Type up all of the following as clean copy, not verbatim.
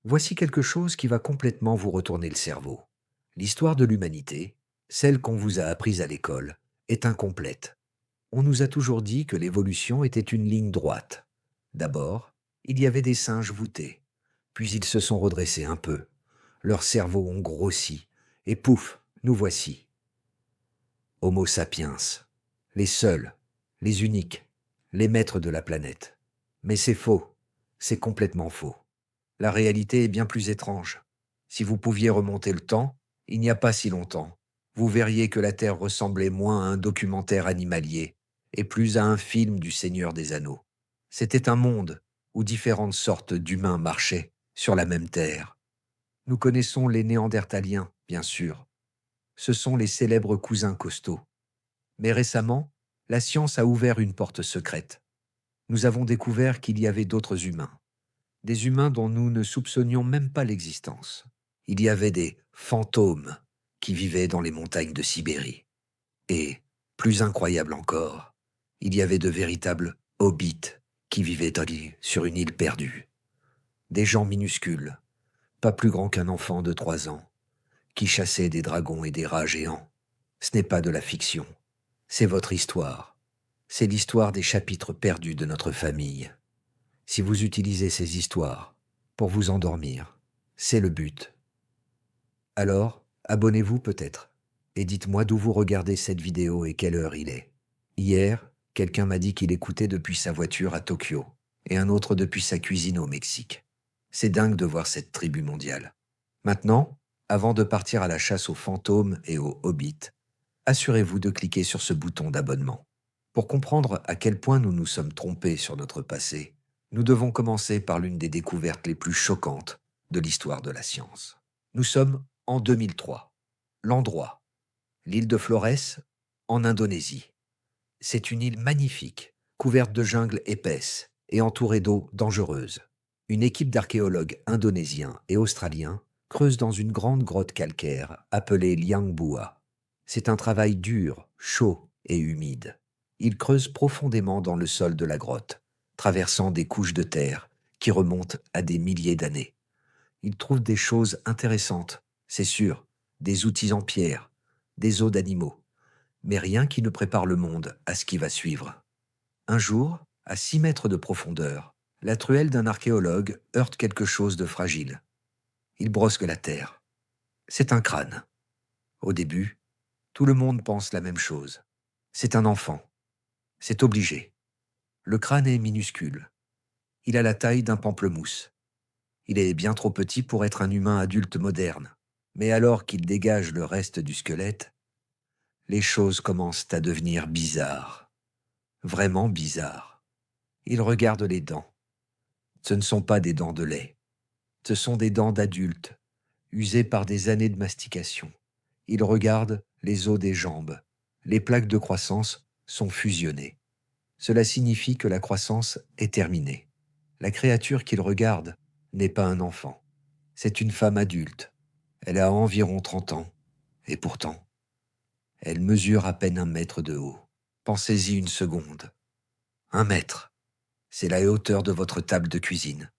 Voici quelque chose qui va complètement vous retourner le cerveau. L'histoire de l'humanité, celle qu'on vous a apprise à l'école, est incomplète. On nous a toujours dit que l'évolution était une ligne droite. D'abord, il y avait des singes voûtés, puis ils se sont redressés un peu. Leurs cerveaux ont grossi, et pouf, nous voici. Homo sapiens, les seuls, les uniques, les maîtres de la planète. Mais c'est faux, c'est complètement faux. La réalité est bien plus étrange. Si vous pouviez remonter le temps, il n'y a pas si longtemps, vous verriez que la Terre ressemblait moins à un documentaire animalier et plus à un film du Seigneur des Anneaux. C'était un monde où différentes sortes d'humains marchaient sur la même Terre. Nous connaissons les Néandertaliens, bien sûr. Ce sont les célèbres cousins costauds. Mais récemment, la science a ouvert une porte secrète. Nous avons découvert qu'il y avait d'autres humains. Des humains dont nous ne soupçonnions même pas l'existence. Il y avait des fantômes qui vivaient dans les montagnes de Sibérie. Et, plus incroyable encore, il y avait de véritables hobbits qui vivaient sur une île perdue. Des gens minuscules, pas plus grands qu'un enfant de 3 ans, qui chassaient des dragons et des rats géants. Ce n'est pas de la fiction, c'est votre histoire. C'est l'histoire des chapitres perdus de notre famille. Si vous utilisez ces histoires pour vous endormir, c'est le but. Alors, abonnez-vous peut-être et dites-moi d'où vous regardez cette vidéo et quelle heure il est. Hier, quelqu'un m'a dit qu'il écoutait depuis sa voiture à Tokyo et un autre depuis sa cuisine au Mexique. C'est dingue de voir cette tribu mondiale. Maintenant, avant de partir à la chasse aux fantômes et aux hobbits, assurez-vous de cliquer sur ce bouton d'abonnement. Pour comprendre à quel point nous nous sommes trompés sur notre passé, nous devons commencer par l'une des découvertes les plus choquantes de l'histoire de la science. Nous sommes en 2003. L'endroit, l'île de Flores, en Indonésie. C'est une île magnifique, couverte de jungle épaisse et entourée d'eau dangereuse. Une équipe d'archéologues indonésiens et australiens creuse dans une grande grotte calcaire appelée Liang Bua. C'est un travail dur, chaud et humide. Ils creusent profondément dans le sol de la grotte, traversant des couches de terre qui remontent à des milliers d'années. Ils trouvent des choses intéressantes, c'est sûr, des outils en pierre, des os d'animaux, mais rien qui ne prépare le monde à ce qui va suivre. Un jour, à 6 mètres de profondeur, la truelle d'un archéologue heurte quelque chose de fragile. Il brosque la terre. C'est un crâne. Au début, tout le monde pense la même chose. C'est un enfant. C'est obligé. Le crâne est minuscule. Il a la taille d'un pamplemousse. Il est bien trop petit pour être un humain adulte moderne. Mais alors qu'il dégage le reste du squelette, les choses commencent à devenir bizarres. Vraiment bizarres. Il regarde les dents. Ce ne sont pas des dents de lait. Ce sont des dents d'adultes, usées par des années de mastication. Il regarde les os des jambes. Les plaques de croissance sont fusionnées. Cela signifie que la croissance est terminée. La créature qu'il regarde n'est pas un enfant. C'est une femme adulte. Elle a environ 30 ans. Et pourtant, elle mesure à peine 1 mètre de haut. Pensez-y une seconde. 1 mètre, c'est la hauteur de votre table de cuisine.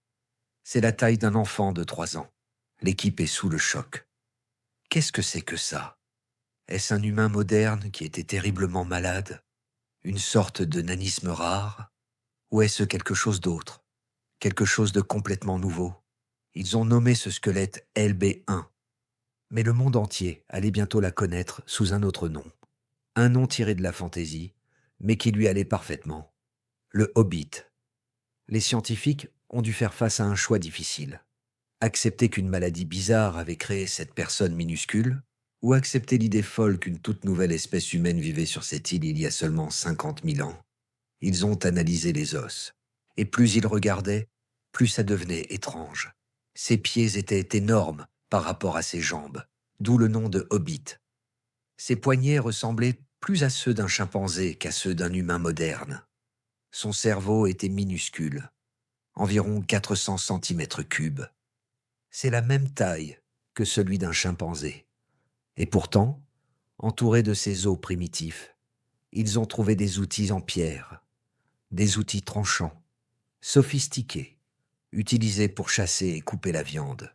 C'est la taille d'un enfant de 3 ans. L'équipe est sous le choc. Qu'est-ce que c'est que ça? Est-ce un humain moderne qui était terriblement malade? Une sorte de nanisme rare? Ou est-ce quelque chose d'autre? Quelque chose de complètement nouveau? Ils ont nommé ce squelette LB1. Mais le monde entier allait bientôt la connaître sous un autre nom. Un nom tiré de la fantaisie, mais qui lui allait parfaitement. Le Hobbit. Les scientifiques ont dû faire face à un choix difficile. Accepter qu'une maladie bizarre avait créé cette personne minuscule, ou accepter l'idée folle qu'une toute nouvelle espèce humaine vivait sur cette île il y a seulement 50 000 ans. Ils ont analysé les os. Et plus ils regardaient, plus ça devenait étrange. Ses pieds étaient énormes par rapport à ses jambes, d'où le nom de Hobbit. Ses poignets ressemblaient plus à ceux d'un chimpanzé qu'à ceux d'un humain moderne. Son cerveau était minuscule, environ 400 cm3. C'est la même taille que celui d'un chimpanzé. Et pourtant, entourés de ces os primitifs, ils ont trouvé des outils en pierre, des outils tranchants, sophistiqués, utilisés pour chasser et couper la viande.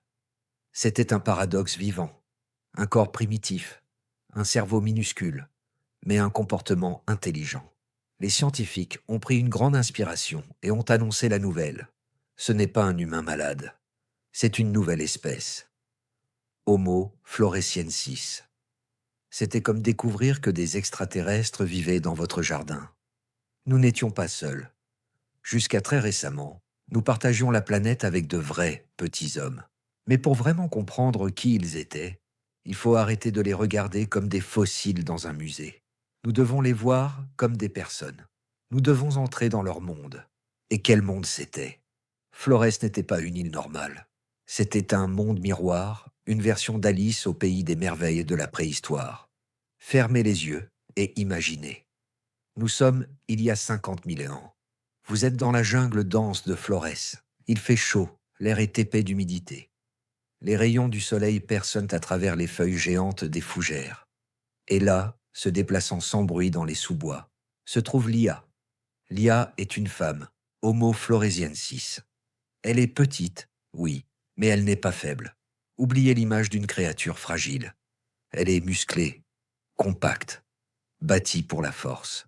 C'était un paradoxe vivant, un corps primitif, un cerveau minuscule, mais un comportement intelligent. Les scientifiques ont pris une grande inspiration et ont annoncé la nouvelle. Ce n'est pas un humain malade, c'est une nouvelle espèce. Homo floresiensis. C'était comme découvrir que des extraterrestres vivaient dans votre jardin. Nous n'étions pas seuls. Jusqu'à très récemment, nous partagions la planète avec de vrais petits hommes. Mais pour vraiment comprendre qui ils étaient, il faut arrêter de les regarder comme des fossiles dans un musée. Nous devons les voir comme des personnes. Nous devons entrer dans leur monde. Et quel monde c'était? Flores n'était pas une île normale. C'était un monde miroir, une version d'Alice au pays des merveilles de la préhistoire. Fermez les yeux et imaginez. Nous sommes il y a 50 000 ans. Vous êtes dans la jungle dense de Flores. Il fait chaud, l'air est épais d'humidité. Les rayons du soleil percent à travers les feuilles géantes des fougères. Et là, se déplaçant sans bruit dans les sous-bois, se trouve Lia. Lia est une femme, Homo floresiensis. Elle est petite, oui, mais elle n'est pas faible. Oubliez l'image d'une créature fragile. Elle est musclée, compacte, bâtie pour la force.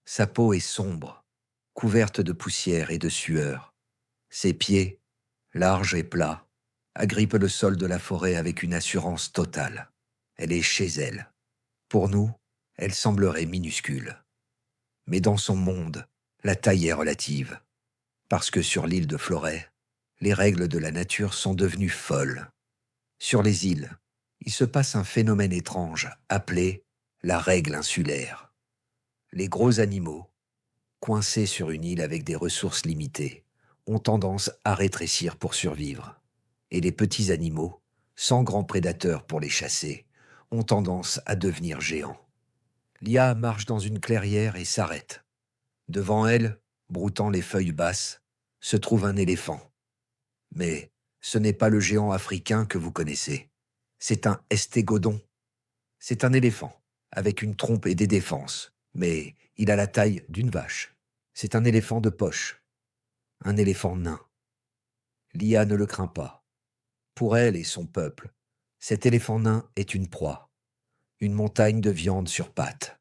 Sa peau est sombre, couverte de poussière et de sueur. Ses pieds, larges et plats, agrippent le sol de la forêt avec une assurance totale. Elle est chez elle. Pour nous, elle semblerait minuscule. Mais dans son monde, la taille est relative. Parce que sur l'île de Florey, les règles de la nature sont devenues folles. Sur les îles, il se passe un phénomène étrange appelé la règle insulaire. Les gros animaux, coincés sur une île avec des ressources limitées, ont tendance à rétrécir pour survivre. Et les petits animaux, sans grands prédateurs pour les chasser, ont tendance à devenir géants. Lia marche dans une clairière et s'arrête. Devant elle, broutant les feuilles basses, se trouve un éléphant. Mais ce n'est pas le géant africain que vous connaissez. C'est un estégodon. C'est un éléphant, avec une trompe et des défenses, mais il a la taille d'une vache. C'est un éléphant de poche, un éléphant nain. Lia ne le craint pas. Pour elle et son peuple, cet éléphant nain est une proie, une montagne de viande sur pattes.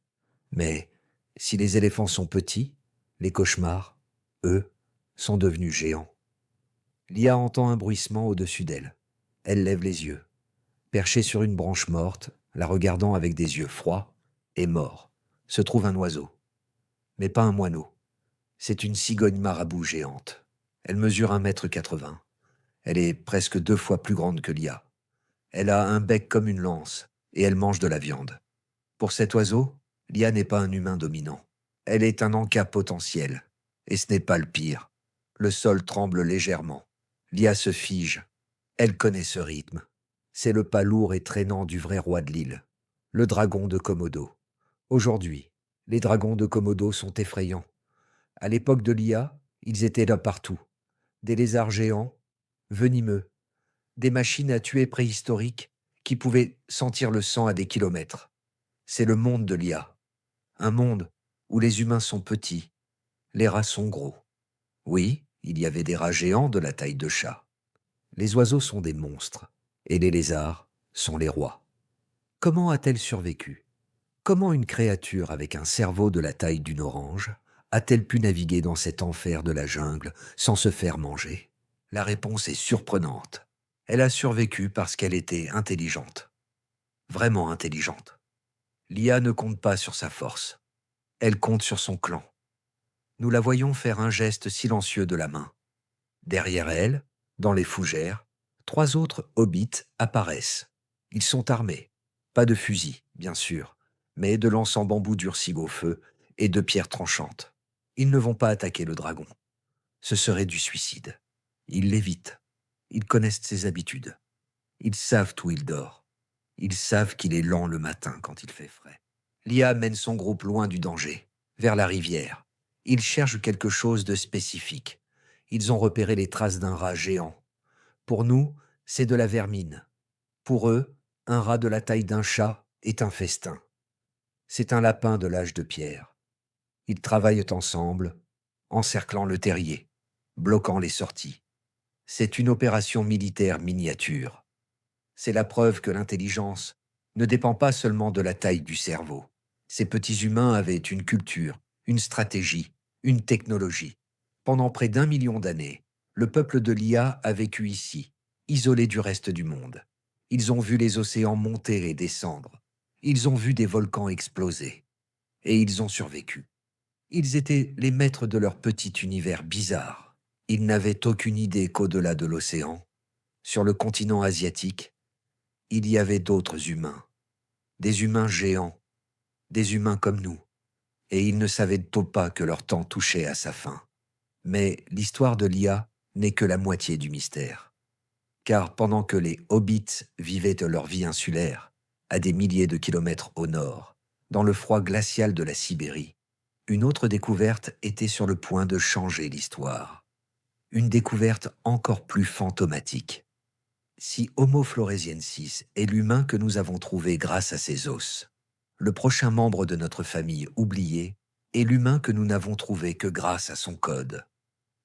Mais si les éléphants sont petits, les cauchemars, eux, sont devenus géants. Lia entend un bruissement au-dessus d'elle. Elle lève les yeux. Perché sur une branche morte, la regardant avec des yeux froids et morts, se trouve un oiseau. Mais pas un moineau. C'est une cigogne marabout géante. Elle mesure 1,80 m. Elle est presque 2 fois plus grande que Lia. Elle a un bec comme une lance et elle mange de la viande. Pour cet oiseau, Lia n'est pas un humain dominant. Elle est un encas potentiel. Et ce n'est pas le pire. Le sol tremble légèrement. Lia se fige. Elle connaît ce rythme. C'est le pas lourd et traînant du vrai roi de l'île, le dragon de Komodo. Aujourd'hui, les dragons de Komodo sont effrayants. À l'époque de Lia, ils étaient là partout. Des lézards géants, venimeux, des machines à tuer préhistoriques qui pouvaient sentir le sang à des kilomètres. C'est le monde de Lia. Un monde où les humains sont petits, les rats sont gros. Oui, il y avait des rats géants de la taille de chat. Les oiseaux sont des monstres, et les lézards sont les rois. Comment a-t-elle survécu? Comment une créature avec un cerveau de la taille d'une orange a-t-elle pu naviguer dans cet enfer de la jungle sans se faire manger? La réponse est surprenante. Elle a survécu parce qu'elle était intelligente. Vraiment intelligente. Lia ne compte pas sur sa force. Elle compte sur son clan. Nous la voyons faire un geste silencieux de la main. Derrière elle, dans les fougères, 3 autres hobbits apparaissent. Ils sont armés. Pas de fusils, bien sûr, mais de lances en bambou durcis au feu et de pierres tranchantes. Ils ne vont pas attaquer le dragon. Ce serait du suicide. Ils l'évitent. Ils connaissent ses habitudes. Ils savent où il dort. Ils savent qu'il est lent le matin quand il fait frais. Lia mène son groupe loin du danger, vers la rivière. Ils cherchent quelque chose de spécifique. Ils ont repéré les traces d'un rat géant. Pour nous, c'est de la vermine. Pour eux, un rat de la taille d'un chat est un festin. C'est un lapin de l'âge de pierre. Ils travaillent ensemble, encerclant le terrier, bloquant les sorties. C'est une opération militaire miniature. C'est la preuve que l'intelligence ne dépend pas seulement de la taille du cerveau. Ces petits humains avaient une culture, une stratégie, une technologie. Pendant près d'1 million d'années, le peuple de l'IA a vécu ici, isolé du reste du monde. Ils ont vu les océans monter et descendre. Ils ont vu des volcans exploser. Et ils ont survécu. Ils étaient les maîtres de leur petit univers bizarre. Ils n'avaient aucune idée qu'au-delà de l'océan, sur le continent asiatique, il y avait d'autres humains, des humains géants, des humains comme nous, et ils ne savaient pas que leur temps touchait à sa fin. Mais l'histoire de l'IA n'est que la moitié du mystère. Car pendant que les hobbits vivaient de leur vie insulaire, à des milliers de kilomètres au nord, dans le froid glacial de la Sibérie, une autre découverte était sur le point de changer l'histoire. Une découverte encore plus fantomatique. Si Homo floresiensis est l'humain que nous avons trouvé grâce à ses os, le prochain membre de notre famille oublié est l'humain que nous n'avons trouvé que grâce à son code.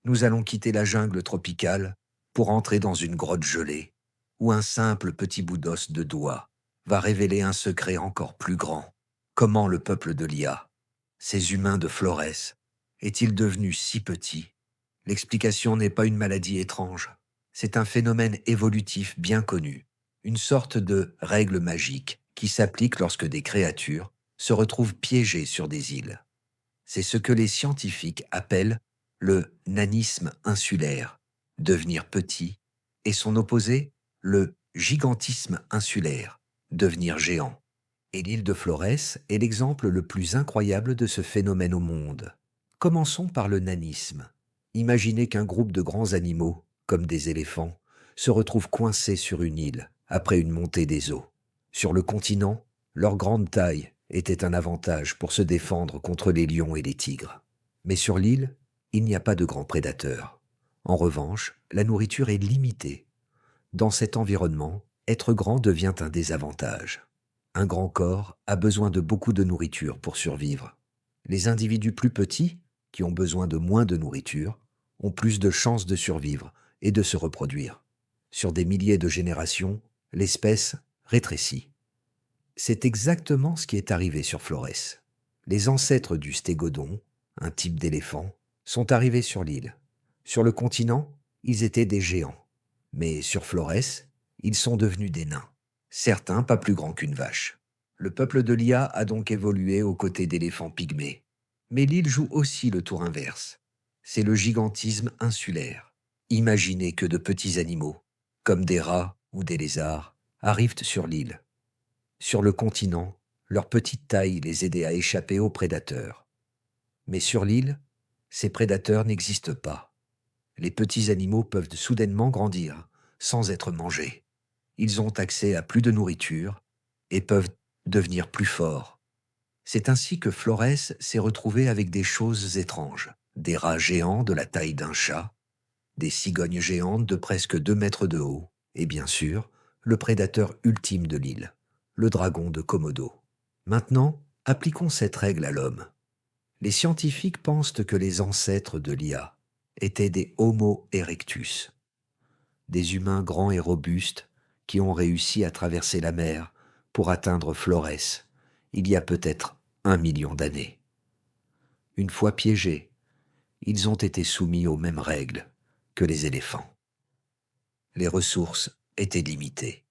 Nous allons quitter la jungle tropicale pour entrer dans une grotte gelée, où un simple petit bout d'os de doigt va révéler un secret encore plus grand. Comment le peuple de l'IA, ces humains de Flores, est-il devenu si petit? L'explication n'est pas une maladie étrange. C'est un phénomène évolutif bien connu, une sorte de règle magique qui s'applique lorsque des créatures se retrouvent piégées sur des îles. C'est ce que les scientifiques appellent le nanisme insulaire, devenir petit, et son opposé, le gigantisme insulaire, devenir géant. Et l'île de Flores est l'exemple le plus incroyable de ce phénomène au monde. Commençons par le nanisme. Imaginez qu'un groupe de grands animaux, comme des éléphants, se retrouve coincé sur une île après une montée des eaux. Sur le continent, leur grande taille était un avantage pour se défendre contre les lions et les tigres. Mais sur l'île, il n'y a pas de grands prédateurs. En revanche, la nourriture est limitée. Dans cet environnement, être grand devient un désavantage. Un grand corps a besoin de beaucoup de nourriture pour survivre. Les individus plus petits, qui ont besoin de moins de nourriture, ont plus de chances de survivre et de se reproduire. Sur des milliers de générations, l'espèce rétrécit. C'est exactement ce qui est arrivé sur Flores. Les ancêtres du stégodon, un type d'éléphant, sont arrivés sur l'île. Sur le continent, ils étaient des géants. Mais sur Flores, ils sont devenus des nains. Certains pas plus grands qu'une vache. Le peuple de l'IA a donc évolué aux côtés d'éléphants pygmées. Mais l'île joue aussi le tour inverse. C'est le gigantisme insulaire. Imaginez que de petits animaux, comme des rats ou des lézards, arrivent sur l'île. Sur le continent, leur petite taille les aidait à échapper aux prédateurs. Mais sur l'île, ces prédateurs n'existent pas. Les petits animaux peuvent soudainement grandir, sans être mangés. Ils ont accès à plus de nourriture et peuvent devenir plus forts. C'est ainsi que Flores s'est retrouvé avec des choses étranges. Des rats géants de la taille d'un chat, des cigognes géantes de presque 2 mètres de haut, et bien sûr, le prédateur ultime de l'île, le dragon de Komodo. Maintenant, appliquons cette règle à l'homme. Les scientifiques pensent que les ancêtres de l'IA étaient des Homo erectus, des humains grands et robustes qui ont réussi à traverser la mer pour atteindre Flores il y a peut-être 1 million d'années. Une fois piégés, ils ont été soumis aux mêmes règles que les éléphants. Les ressources étaient limitées.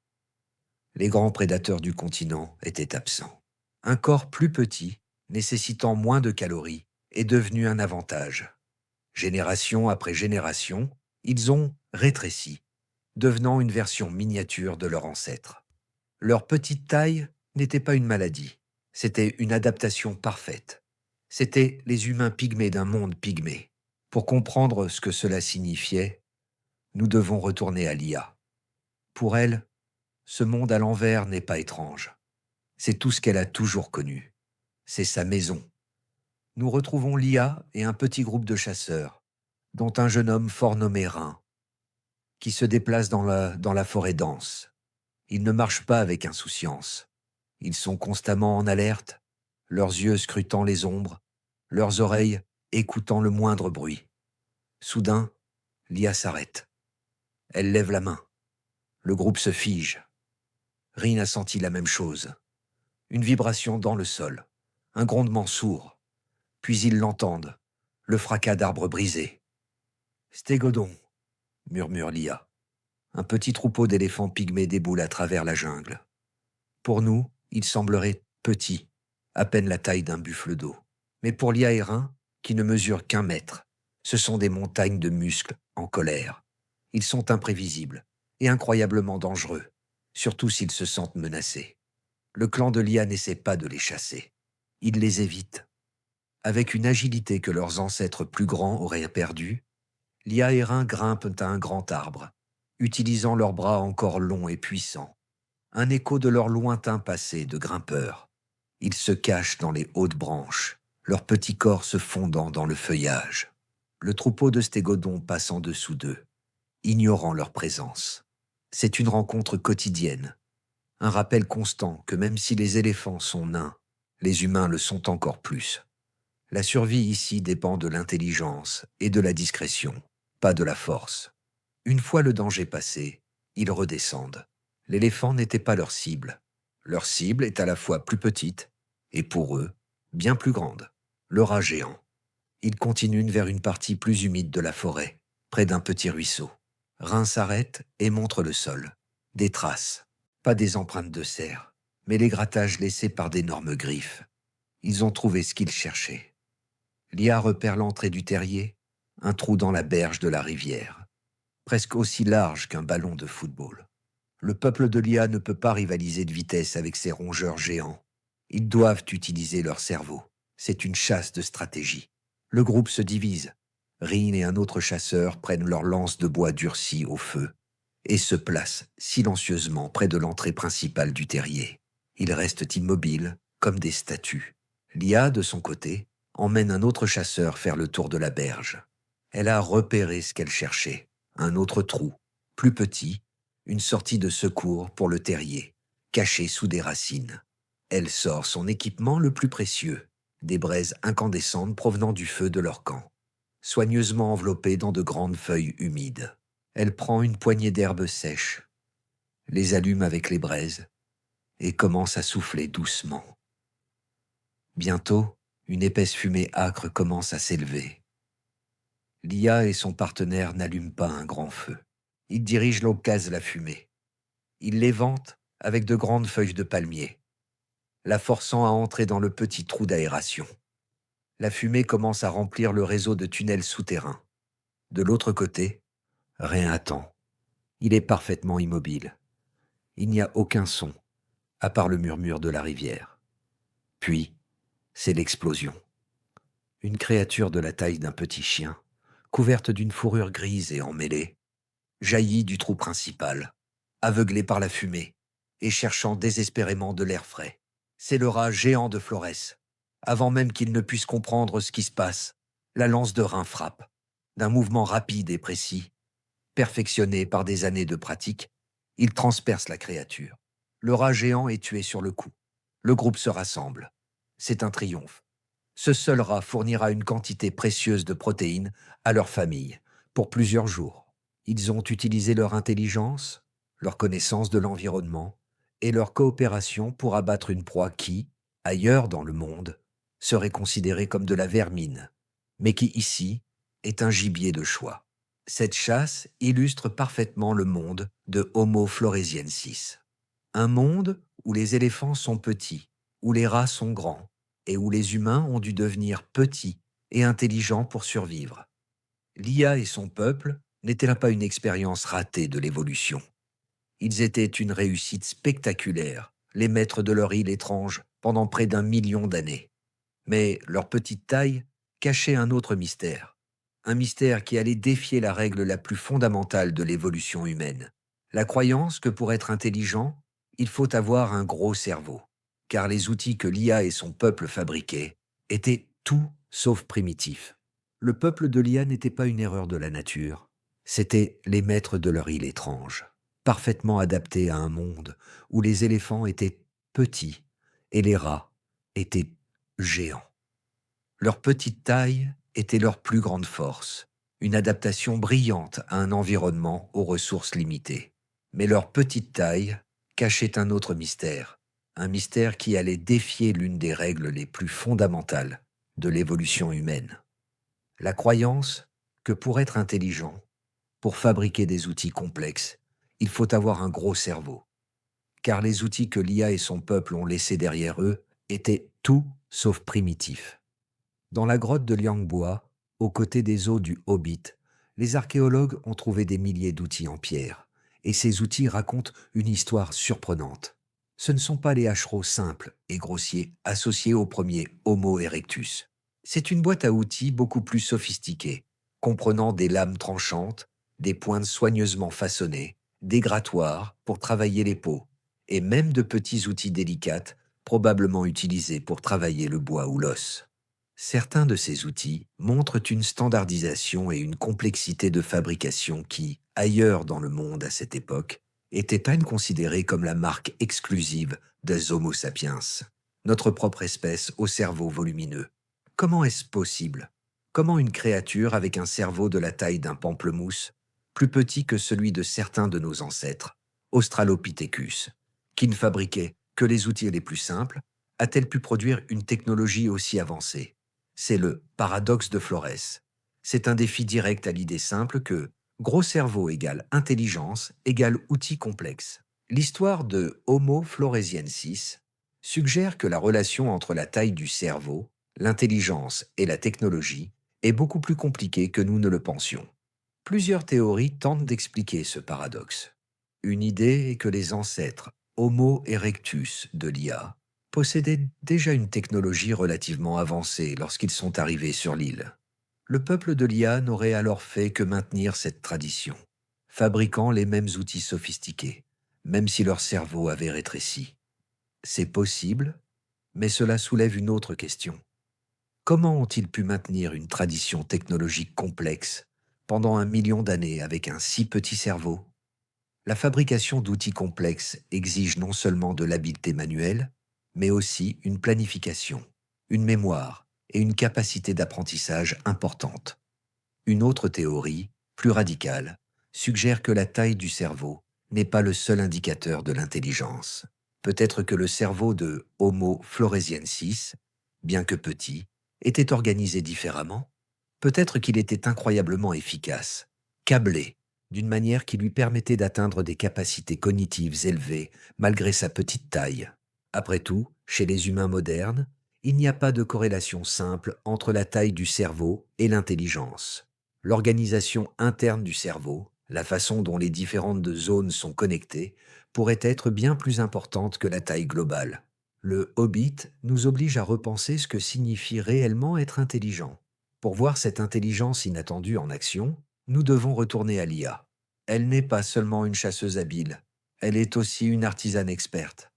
Les grands prédateurs du continent étaient absents. Un corps plus petit, nécessitant moins de calories, est devenu un avantage. Génération après génération, ils ont rétréci, devenant une version miniature de leur ancêtre. Leur petite taille n'était pas une maladie, c'était une adaptation parfaite. C'étaient les humains pygmées d'un monde pygmée. Pour comprendre ce que cela signifiait, nous devons retourner à l'IA. Pour elle, ce monde à l'envers n'est pas étrange. C'est tout ce qu'elle a toujours connu. C'est sa maison. Nous retrouvons l'IA et un petit groupe de chasseurs, dont un jeune homme fort nommé Rhin, qui se déplace dans la forêt dense. Ils ne marchent pas avec insouciance. Ils sont constamment en alerte, leurs yeux scrutant les ombres, leurs oreilles écoutant le moindre bruit. Soudain, l'IA s'arrête. Elle lève la main. Le groupe se fige. Rin a senti la même chose. Une vibration dans le sol, un grondement sourd. Puis ils l'entendent, le fracas d'arbres brisés. Stégodon, murmure Lia. Un petit troupeau d'éléphants pygmées déboule à travers la jungle. Pour nous, il semblerait petit, à peine la taille d'un buffle d'eau. Mais pour Lia et Rin, qui ne mesurent qu'1 mètre, ce sont des montagnes de muscles en colère. Ils sont imprévisibles et incroyablement dangereux, surtout s'ils se sentent menacés. Le clan de Lia n'essaie pas de les chasser. Il les évite. Avec une agilité que leurs ancêtres plus grands auraient perdue, Lia et Rin grimpent à un grand arbre, utilisant leurs bras encore longs et puissants. Un écho de leur lointain passé de grimpeurs. Ils se cachent dans les hautes branches, leurs petits corps se fondant dans le feuillage. Le troupeau de stégodons passe en dessous d'eux, ignorant leur présence. C'est une rencontre quotidienne, un rappel constant que même si les éléphants sont nains, les humains le sont encore plus. La survie ici dépend de l'intelligence et de la discrétion, pas de la force. Une fois le danger passé, ils redescendent. L'éléphant n'était pas leur cible. Leur cible est à la fois plus petite et, pour eux, bien plus grande. Le rat géant. Ils continuent vers une partie plus humide de la forêt, près d'un petit ruisseau. Rin s'arrête et montre le sol. Des traces, pas des empreintes de cerf, mais les grattages laissés par d'énormes griffes. Ils ont trouvé ce qu'ils cherchaient. Lia repère l'entrée du terrier, un trou dans la berge de la rivière, presque aussi large qu'un ballon de football. Le peuple de Lia ne peut pas rivaliser de vitesse avec ces rongeurs géants. Ils doivent utiliser leur cerveau. C'est une chasse de stratégie. Le groupe se divise. Rin et un autre chasseur prennent leurs lances de bois durcies au feu et se placent silencieusement près de l'entrée principale du terrier. Ils restent immobiles, comme des statues. Lia, de son côté, emmène un autre chasseur faire le tour de la berge. Elle a repéré ce qu'elle cherchait, un autre trou, plus petit, une sortie de secours pour le terrier, caché sous des racines. Elle sort son équipement le plus précieux, des braises incandescentes provenant du feu de leur camp, soigneusement enveloppées dans de grandes feuilles humides. Elle prend une poignée d'herbes sèches, les allume avec les braises et commence à souffler doucement. Bientôt, une épaisse fumée âcre commence à s'élever. Lia et son partenaire n'allument pas un grand feu. Ils dirigent l'eau gaz la fumée. Ils l'éventent avec de grandes feuilles de palmier, la forçant à entrer dans le petit trou d'aération. La fumée commence à remplir le réseau de tunnels souterrains. De l'autre côté, rien attend. Il est parfaitement immobile. Il n'y a aucun son, à part le murmure de la rivière. Puis, c'est l'explosion. Une créature de la taille d'un petit chien, couverte d'une fourrure grise et emmêlée, jaillit du trou principal, aveuglé par la fumée et cherchant désespérément de l'air frais. C'est le rat géant de Florès. Avant même qu'il ne puisse comprendre ce qui se passe, la lance de Rin frappe. D'un mouvement rapide et précis, perfectionné par des années de pratique, il transperce la créature. Le rat géant est tué sur le coup. Le groupe se rassemble. C'est un triomphe. Ce seul rat fournira une quantité précieuse de protéines à leur famille pour plusieurs jours. Ils ont utilisé leur intelligence, leur connaissance de l'environnement et leur coopération pour abattre une proie qui, ailleurs dans le monde, serait considérée comme de la vermine, mais qui ici est un gibier de choix. Cette chasse illustre parfaitement le monde de Homo floresiensis. Un monde où les éléphants sont petits, où les rats sont grands, et où les humains ont dû devenir petits et intelligents pour survivre. Lia et son peuple n'étaient là pas une expérience ratée de l'évolution. Ils étaient une réussite spectaculaire, les maîtres de leur île étrange pendant près d'1 million d'années. Mais leur petite taille cachait un autre mystère. Un mystère qui allait défier la règle la plus fondamentale de l'évolution humaine. La croyance que pour être intelligent, il faut avoir un gros cerveau. Car les outils que Lia et son peuple fabriquaient étaient tout sauf primitifs. Le peuple de Lia n'était pas une erreur de la nature. C'étaient les maîtres de leur île étrange, parfaitement adaptés à un monde où les éléphants étaient petits et les rats étaient géants. Leur petite taille était leur plus grande force, une adaptation brillante à un environnement aux ressources limitées. Mais leur petite taille cachait un autre mystère, un mystère qui allait défier l'une des règles les plus fondamentales de l'évolution humaine. La croyance que pour être intelligent, pour fabriquer des outils complexes, il faut avoir un gros cerveau, car les outils que l'IA et son peuple ont laissés derrière eux étaient tout sauf primitifs. Dans la grotte de Liangboa, aux côtés des eaux du Hobbit, les archéologues ont trouvé des milliers d'outils en pierre, et ces outils racontent une histoire surprenante. Ce ne sont pas les hachereaux simples et grossiers associés au premier Homo erectus. C'est une boîte à outils beaucoup plus sophistiquée, comprenant des lames tranchantes, des pointes soigneusement façonnées, des grattoirs pour travailler les peaux, et même de petits outils délicats, probablement utilisés pour travailler le bois ou l'os. Certains de ces outils montrent une standardisation et une complexité de fabrication qui, ailleurs dans le monde à cette époque, étaient peine considérées comme la marque exclusive des Homo sapiens, notre propre espèce au cerveau volumineux. Comment est-ce possible? Comment une créature avec un cerveau de la taille d'un pamplemousse, plus petit que celui de certains de nos ancêtres, Australopithecus, qui ne fabriquait que les outils les plus simples, a-t-elle pu produire une technologie aussi avancée? C'est le paradoxe de Florès. C'est un défi direct à l'idée simple que gros cerveau égale intelligence égale outil complexe. L'histoire de Homo floresiensis suggère que la relation entre la taille du cerveau, l'intelligence et la technologie est beaucoup plus compliquée que nous ne le pensions. Plusieurs théories tentent d'expliquer ce paradoxe. Une idée est que les ancêtres Homo erectus de l'IA possédaient déjà une technologie relativement avancée lorsqu'ils sont arrivés sur l'île. Le peuple de l'IA n'aurait alors fait que maintenir cette tradition, fabriquant les mêmes outils sophistiqués, même si leur cerveau avait rétréci. C'est possible, mais cela soulève une autre question. Comment ont-ils pu maintenir une tradition technologique complexe pendant 1 million d'années avec un si petit cerveau? La fabrication d'outils complexes exige non seulement de l'habileté manuelle, mais aussi une planification, une mémoire et une capacité d'apprentissage importante. Une autre théorie, plus radicale, suggère que la taille du cerveau n'est pas le seul indicateur de l'intelligence. Peut-être que le cerveau de Homo floresiensis, bien que petit, était organisé différemment. Peut-être qu'il était incroyablement efficace, câblé, d'une manière qui lui permettait d'atteindre des capacités cognitives élevées malgré sa petite taille. Après tout, chez les humains modernes, il n'y a pas de corrélation simple entre la taille du cerveau et l'intelligence. L'organisation interne du cerveau, la façon dont les différentes zones sont connectées, pourrait être bien plus importante que la taille globale. Le Hobbit nous oblige à repenser ce que signifie réellement être intelligent. Pour voir cette intelligence inattendue en action, nous devons retourner à l'IA. Elle n'est pas seulement une chasseuse habile, elle est aussi une artisane experte.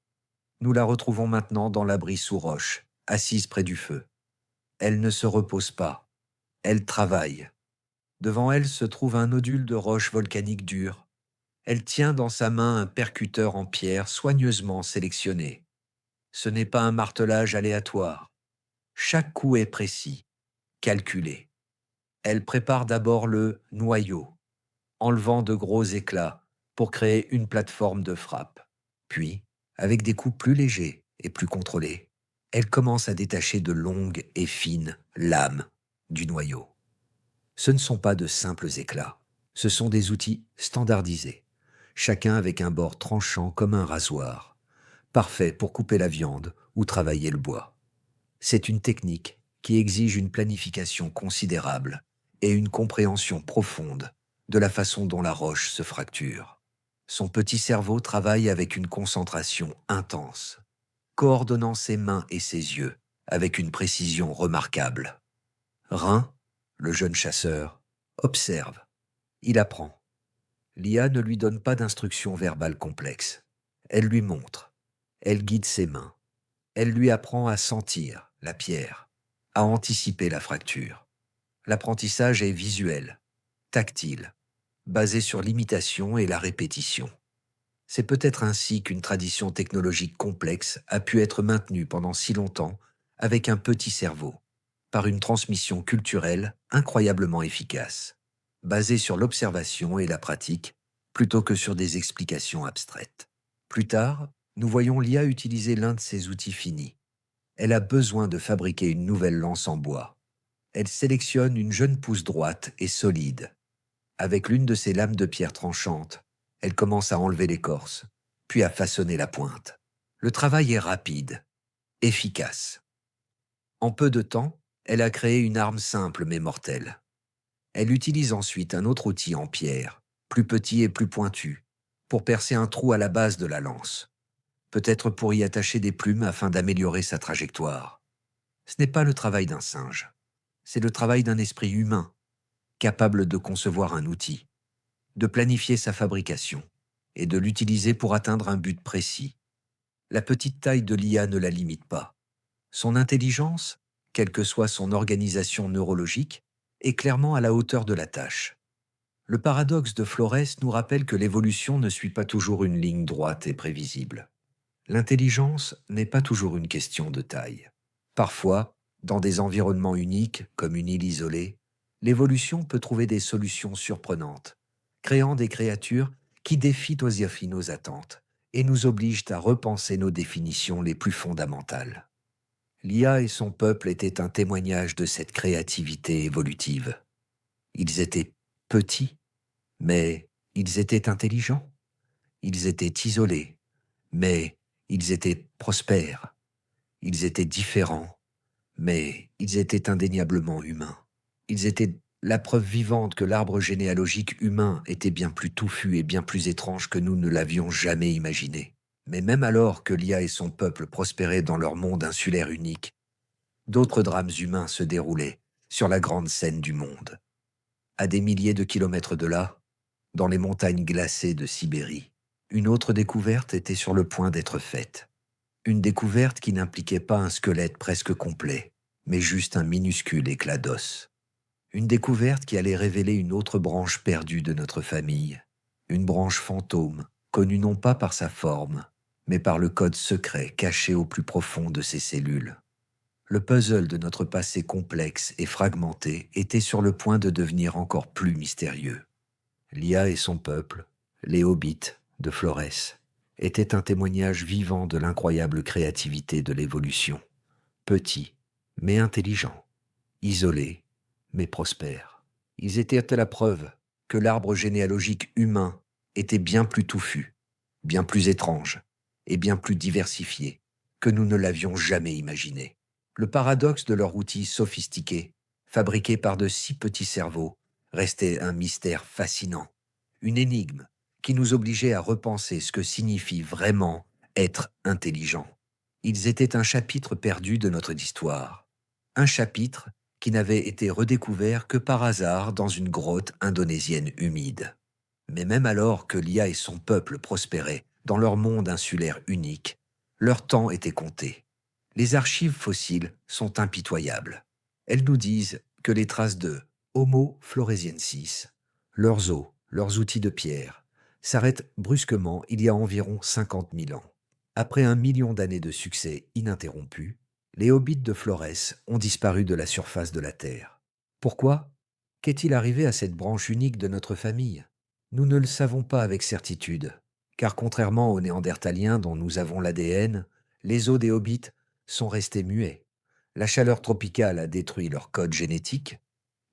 Nous la retrouvons maintenant dans l'abri sous roche, assise près du feu. Elle ne se repose pas, elle travaille. Devant elle se trouve un nodule de roche volcanique dure. Elle tient dans sa main un percuteur en pierre soigneusement sélectionné. Ce n'est pas un martelage aléatoire. Chaque coup est précis, calculé. Elle prépare d'abord le noyau, enlevant de gros éclats pour créer une plateforme de frappe. Puis, avec des coups plus légers et plus contrôlés, elle commence à détacher de longues et fines lames du noyau. Ce ne sont pas de simples éclats, ce sont des outils standardisés, chacun avec un bord tranchant comme un rasoir, parfait pour couper la viande ou travailler le bois. C'est une technique qui exige une planification considérable et une compréhension profonde de la façon dont la roche se fracture. Son petit cerveau travaille avec une concentration intense, coordonnant ses mains et ses yeux avec une précision remarquable. Rhin, le jeune chasseur, observe, il apprend. L'IA ne lui donne pas d'instructions verbales complexes. Elle lui montre, elle guide ses mains, elle lui apprend à sentir la pierre, à anticiper la fracture. L'apprentissage est visuel, tactile, basé sur l'imitation et la répétition. C'est peut-être ainsi qu'une tradition technologique complexe a pu être maintenue pendant si longtemps avec un petit cerveau, par une transmission culturelle incroyablement efficace. basée sur l'observation et la pratique, plutôt que sur des explications abstraites. Plus tard, nous voyons l'IA utiliser l'un de ces outils finis. Elle a besoin de fabriquer une nouvelle lance en bois. Elle sélectionne une jeune pousse droite et solide. Avec l'une de ses lames de pierre tranchantes, elle commence à enlever l'écorce, puis à façonner la pointe. Le travail est rapide, efficace. En peu de temps, elle a créé une arme simple mais mortelle. Elle utilise ensuite un autre outil en pierre, plus petit et plus pointu, pour percer un trou à la base de la lance, peut-être pour y attacher des plumes afin d'améliorer sa trajectoire. Ce n'est pas le travail d'un singe, c'est le travail d'un esprit humain, capable de concevoir un outil, de planifier sa fabrication et de l'utiliser pour atteindre un but précis. La petite taille de l'IA ne la limite pas. Son intelligence, quelle que soit son organisation neurologique, est clairement à la hauteur de la tâche. Le paradoxe de Flores nous rappelle que l'évolution ne suit pas toujours une ligne droite et prévisible. L'intelligence n'est pas toujours une question de taille. Parfois, dans des environnements uniques, comme une île isolée, l'évolution peut trouver des solutions surprenantes, créant des créatures qui défient aussi nos attentes et nous obligent à repenser nos définitions les plus fondamentales. L'IA et son peuple étaient un témoignage de cette créativité évolutive. Ils étaient petits, mais ils étaient intelligents. Ils étaient isolés, mais ils étaient prospères. Ils étaient différents, mais ils étaient indéniablement humains. Ils étaient la preuve vivante que l'arbre généalogique humain était bien plus touffu et bien plus étrange que nous ne l'avions jamais imaginé. Mais même alors que l'IA et son peuple prospéraient dans leur monde insulaire unique, d'autres drames humains se déroulaient sur la grande scène du monde. À des milliers de kilomètres de là, dans les montagnes glacées de Sibérie, une autre découverte était sur le point d'être faite. Une découverte qui n'impliquait pas un squelette presque complet, mais juste un minuscule éclat d'os. Une découverte qui allait révéler une autre branche perdue de notre famille. Une branche fantôme, connue non pas par sa forme, mais par le code secret caché au plus profond de ses cellules. Le puzzle de notre passé complexe et fragmenté était sur le point de devenir encore plus mystérieux. L'IA et son peuple, les hobbits de Flores, étaient un témoignage vivant de l'incroyable créativité de l'évolution. Petits, mais intelligents. Isolés, mais prospères. Ils étaient à la preuve que l'arbre généalogique humain était bien plus touffu, bien plus étrange et bien plus diversifié que nous ne l'avions jamais imaginé. Le paradoxe de leur outil sophistiqué, fabriqué par de si petits cerveaux, restait un mystère fascinant, une énigme qui nous obligeait à repenser ce que signifie vraiment être intelligent. Ils étaient un chapitre perdu de notre histoire, un chapitre qui n'avait été redécouvert que par hasard dans une grotte indonésienne humide. Mais même alors que l'IA et son peuple prospéraient dans leur monde insulaire unique, leur temps était compté. Les archives fossiles sont impitoyables. Elles nous disent que les traces de Homo floresiensis, leurs os, leurs outils de pierre, s'arrêtent brusquement il y a environ 50 000 ans. Après 1 million d'années de succès ininterrompu, les hobbits de Flores ont disparu de la surface de la Terre. Pourquoi? Qu'est-il arrivé à cette branche unique de notre famille? Nous ne le savons pas avec certitude, car contrairement aux Néandertaliens dont nous avons l'ADN, les os des hobbits sont restés muets. La chaleur tropicale a détruit leur code génétique,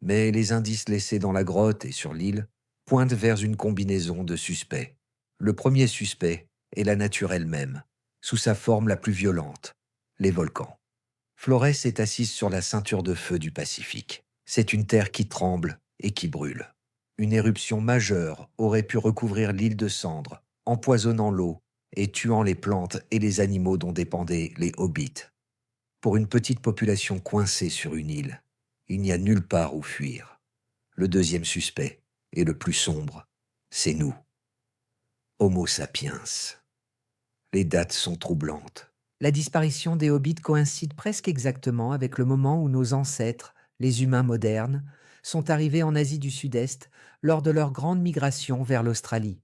mais les indices laissés dans la grotte et sur l'île pointent vers une combinaison de suspects. Le premier suspect est la nature elle-même, sous sa forme la plus violente, les volcans. Flores est assise sur la ceinture de feu du Pacifique. C'est une terre qui tremble et qui brûle. Une éruption majeure aurait pu recouvrir l'île de cendres, empoisonnant l'eau et tuant les plantes et les animaux dont dépendaient les hobbits. Pour une petite population coincée sur une île, il n'y a nulle part où fuir. Le deuxième suspect, et le plus sombre, c'est nous, Homo sapiens. Les dates sont troublantes. La disparition des hobbits coïncide presque exactement avec le moment où nos ancêtres, les humains modernes, sont arrivés en Asie du Sud-Est lors de leur grande migration vers l'Australie.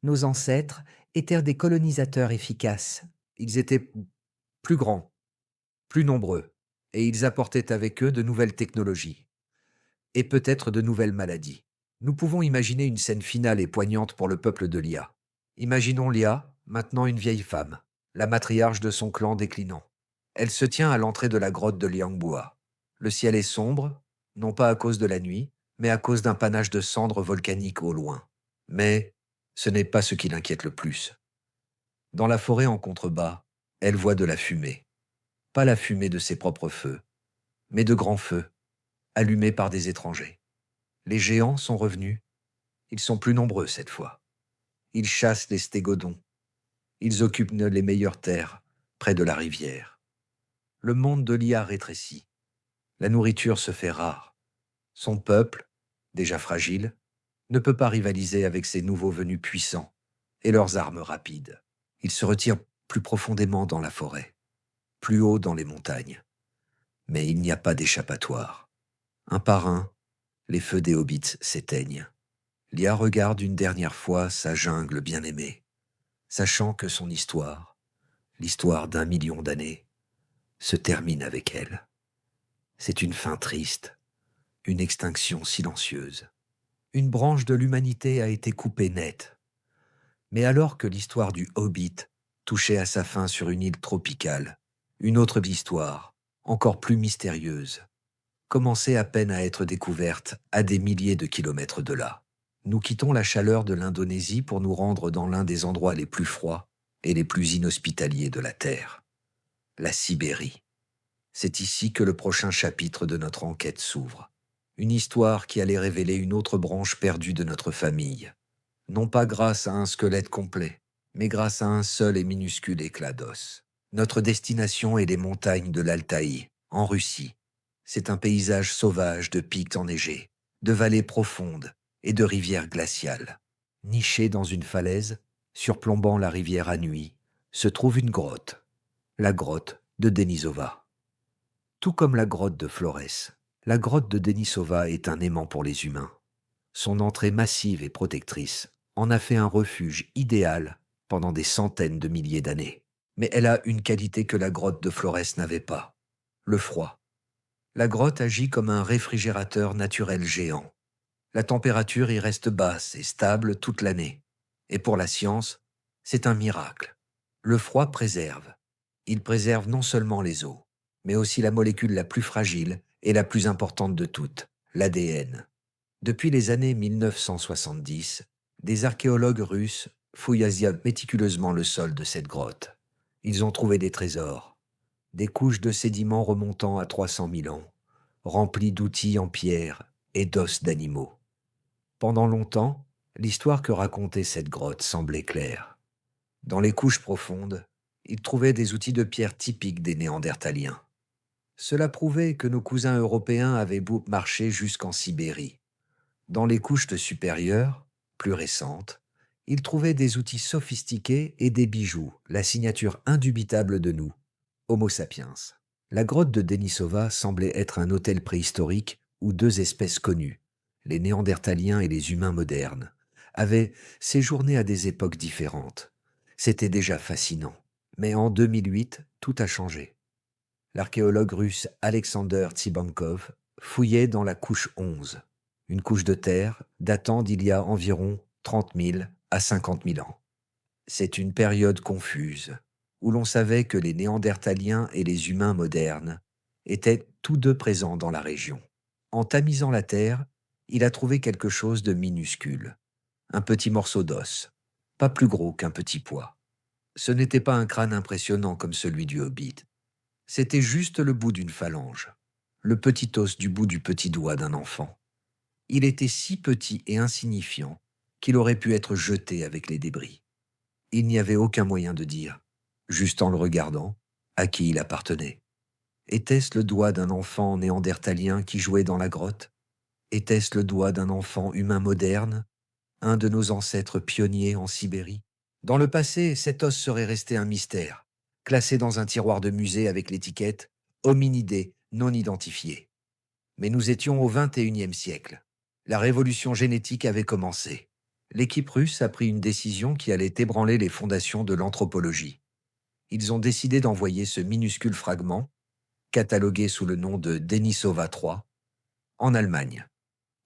Nos ancêtres étaient des colonisateurs efficaces. Ils étaient plus grands, plus nombreux, et ils apportaient avec eux de nouvelles technologies, et peut-être de nouvelles maladies. Nous pouvons imaginer une scène finale et poignante pour le peuple de Lia. Imaginons Lia, maintenant une vieille femme, la matriarche de son clan déclinant. Elle se tient à l'entrée de la grotte de Liangbua. Le ciel est sombre, non pas à cause de la nuit, mais à cause d'un panache de cendres volcaniques au loin. Mais ce n'est pas ce qui l'inquiète le plus. Dans la forêt en contrebas, elle voit de la fumée. Pas la fumée de ses propres feux, mais de grands feux, allumés par des étrangers. Les géants sont revenus. Ils sont plus nombreux cette fois. Ils chassent les stégodons. Ils occupent les meilleures terres, près de la rivière. Le monde de l'IA rétrécit. La nourriture se fait rare. Son peuple, déjà fragile, ne peut pas rivaliser avec ces nouveaux venus puissants et leurs armes rapides. Ils se retirent plus profondément dans la forêt, plus haut dans les montagnes. Mais il n'y a pas d'échappatoire. Un par un, les feux des hobbits s'éteignent. Lia regarde une dernière fois sa jungle bien-aimée, sachant que son histoire, l'histoire d'un million d'années, se termine avec elle. C'est une fin triste, une extinction silencieuse. Une branche de l'humanité a été coupée nette. Mais alors que l'histoire du Hobbit touchait à sa fin sur une île tropicale, une autre histoire, encore plus mystérieuse, commençait à peine à être découverte à des milliers de kilomètres de là. Nous quittons la chaleur de l'Indonésie pour nous rendre dans l'un des endroits les plus froids et les plus inhospitaliers de la Terre, la Sibérie. C'est ici que le prochain chapitre de notre enquête s'ouvre. Une histoire qui allait révéler une autre branche perdue de notre famille. Non pas grâce à un squelette complet, mais grâce à un seul et minuscule éclat d'os. Notre destination est les montagnes de l'Altaï, en Russie. C'est un paysage sauvage de pics enneigés, de vallées profondes et de rivières glaciales. Nichée dans une falaise, surplombant la rivière à nuit, se trouve une grotte, la grotte de Denisova. Tout comme la grotte de Flores, la grotte de Denisova est un aimant pour les humains. Son entrée massive et protectrice en a fait un refuge idéal pendant des centaines de milliers d'années. Mais elle a une qualité que la grotte de Flores n'avait pas, le froid. La grotte agit comme un réfrigérateur naturel géant. La température y reste basse et stable toute l'année. Et pour la science, c'est un miracle. Le froid préserve. Il préserve non seulement les os, mais aussi la molécule la plus fragile et la plus importante de toutes, l'ADN. Depuis les années 1970, des archéologues russes fouillent méticuleusement le sol de cette grotte. Ils ont trouvé des trésors, des couches de sédiments remontant à 300 000 ans, remplies d'outils en pierre et d'os d'animaux. Pendant longtemps, l'histoire que racontait cette grotte semblait claire. Dans les couches profondes, ils trouvaient des outils de pierre typiques des Néandertaliens. Cela prouvait que nos cousins européens avaient marché jusqu'en Sibérie. Dans les couches supérieures, plus récentes, ils trouvaient des outils sophistiqués et des bijoux, la signature indubitable de nous, Homo sapiens. La grotte de Denisova semblait être un hôtel préhistorique où deux espèces connues, les Néandertaliens et les humains modernes, avaient séjourné à des époques différentes. C'était déjà fascinant. Mais en 2008, tout a changé. L'archéologue russe Alexander Tsibankov fouillait dans la couche 11, une couche de terre datant d'il y a environ 30 000 à 50 000 ans. C'est une période confuse, où l'on savait que les Néandertaliens et les humains modernes étaient tous deux présents dans la région. En tamisant la terre, il a trouvé quelque chose de minuscule, un petit morceau d'os, pas plus gros qu'un petit pois. Ce n'était pas un crâne impressionnant comme celui du Hobbit. C'était juste le bout d'une phalange, le petit os du bout du petit doigt d'un enfant. Il était si petit et insignifiant qu'il aurait pu être jeté avec les débris. Il n'y avait aucun moyen de dire, juste en le regardant, à qui il appartenait. Était-ce le doigt d'un enfant néandertalien qui jouait dans la grotte? Était-ce le doigt d'un enfant humain moderne, un de nos ancêtres pionniers en Sibérie? Dans le passé, cet os serait resté un mystère, classé dans un tiroir de musée avec l'étiquette « hominidés non identifiés ». Mais nous étions au XXIe siècle. La révolution génétique avait commencé. L'équipe russe a pris une décision qui allait ébranler les fondations de l'anthropologie. Ils ont décidé d'envoyer ce minuscule fragment, catalogué sous le nom de Denisova III, en Allemagne.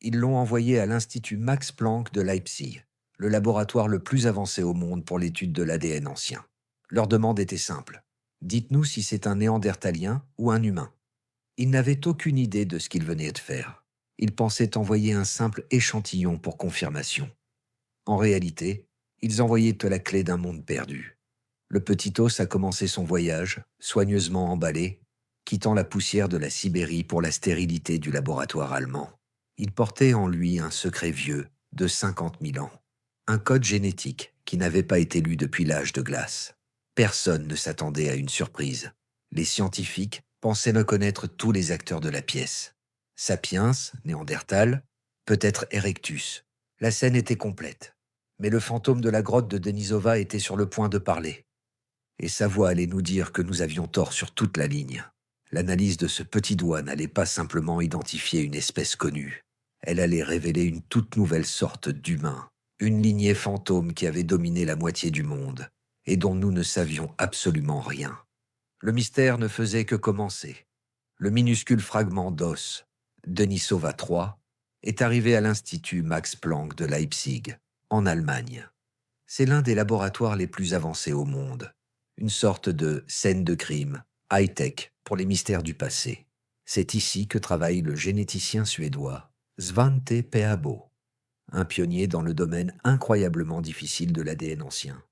Ils l'ont envoyé à l'Institut Max Planck de Leipzig, le laboratoire le plus avancé au monde pour l'étude de l'ADN ancien. Leur demande était simple. Dites-nous si c'est un néandertalien ou un humain. Ils n'avaient aucune idée de ce qu'ils venaient de faire. Ils pensaient envoyer un simple échantillon pour confirmation. En réalité, ils envoyaient la clé d'un monde perdu. Le petit os a commencé son voyage, soigneusement emballé, quittant la poussière de la Sibérie pour la stérilité du laboratoire allemand. Il portait en lui un secret vieux de 50 000 ans, un code génétique qui n'avait pas été lu depuis l'âge de glace. Personne ne s'attendait à une surprise. Les scientifiques pensaient ne connaître tous les acteurs de la pièce. Sapiens, Néandertal, peut-être Erectus. La scène était complète. Mais le fantôme de la grotte de Denisova était sur le point de parler. Et sa voix allait nous dire que nous avions tort sur toute la ligne. L'analyse de ce petit doigt n'allait pas simplement identifier une espèce connue. Elle allait révéler une toute nouvelle sorte d'humain, une lignée fantôme qui avait dominé la moitié du monde et dont nous ne savions absolument rien. Le mystère ne faisait que commencer. Le minuscule fragment d'os, Denisova III, est arrivé à l'Institut Max Planck de Leipzig, en Allemagne. C'est l'un des laboratoires les plus avancés au monde, une sorte de scène de crime, high-tech pour les mystères du passé. C'est ici que travaille le généticien suédois Svante Pääbo, un pionnier dans le domaine incroyablement difficile de l'ADN ancien.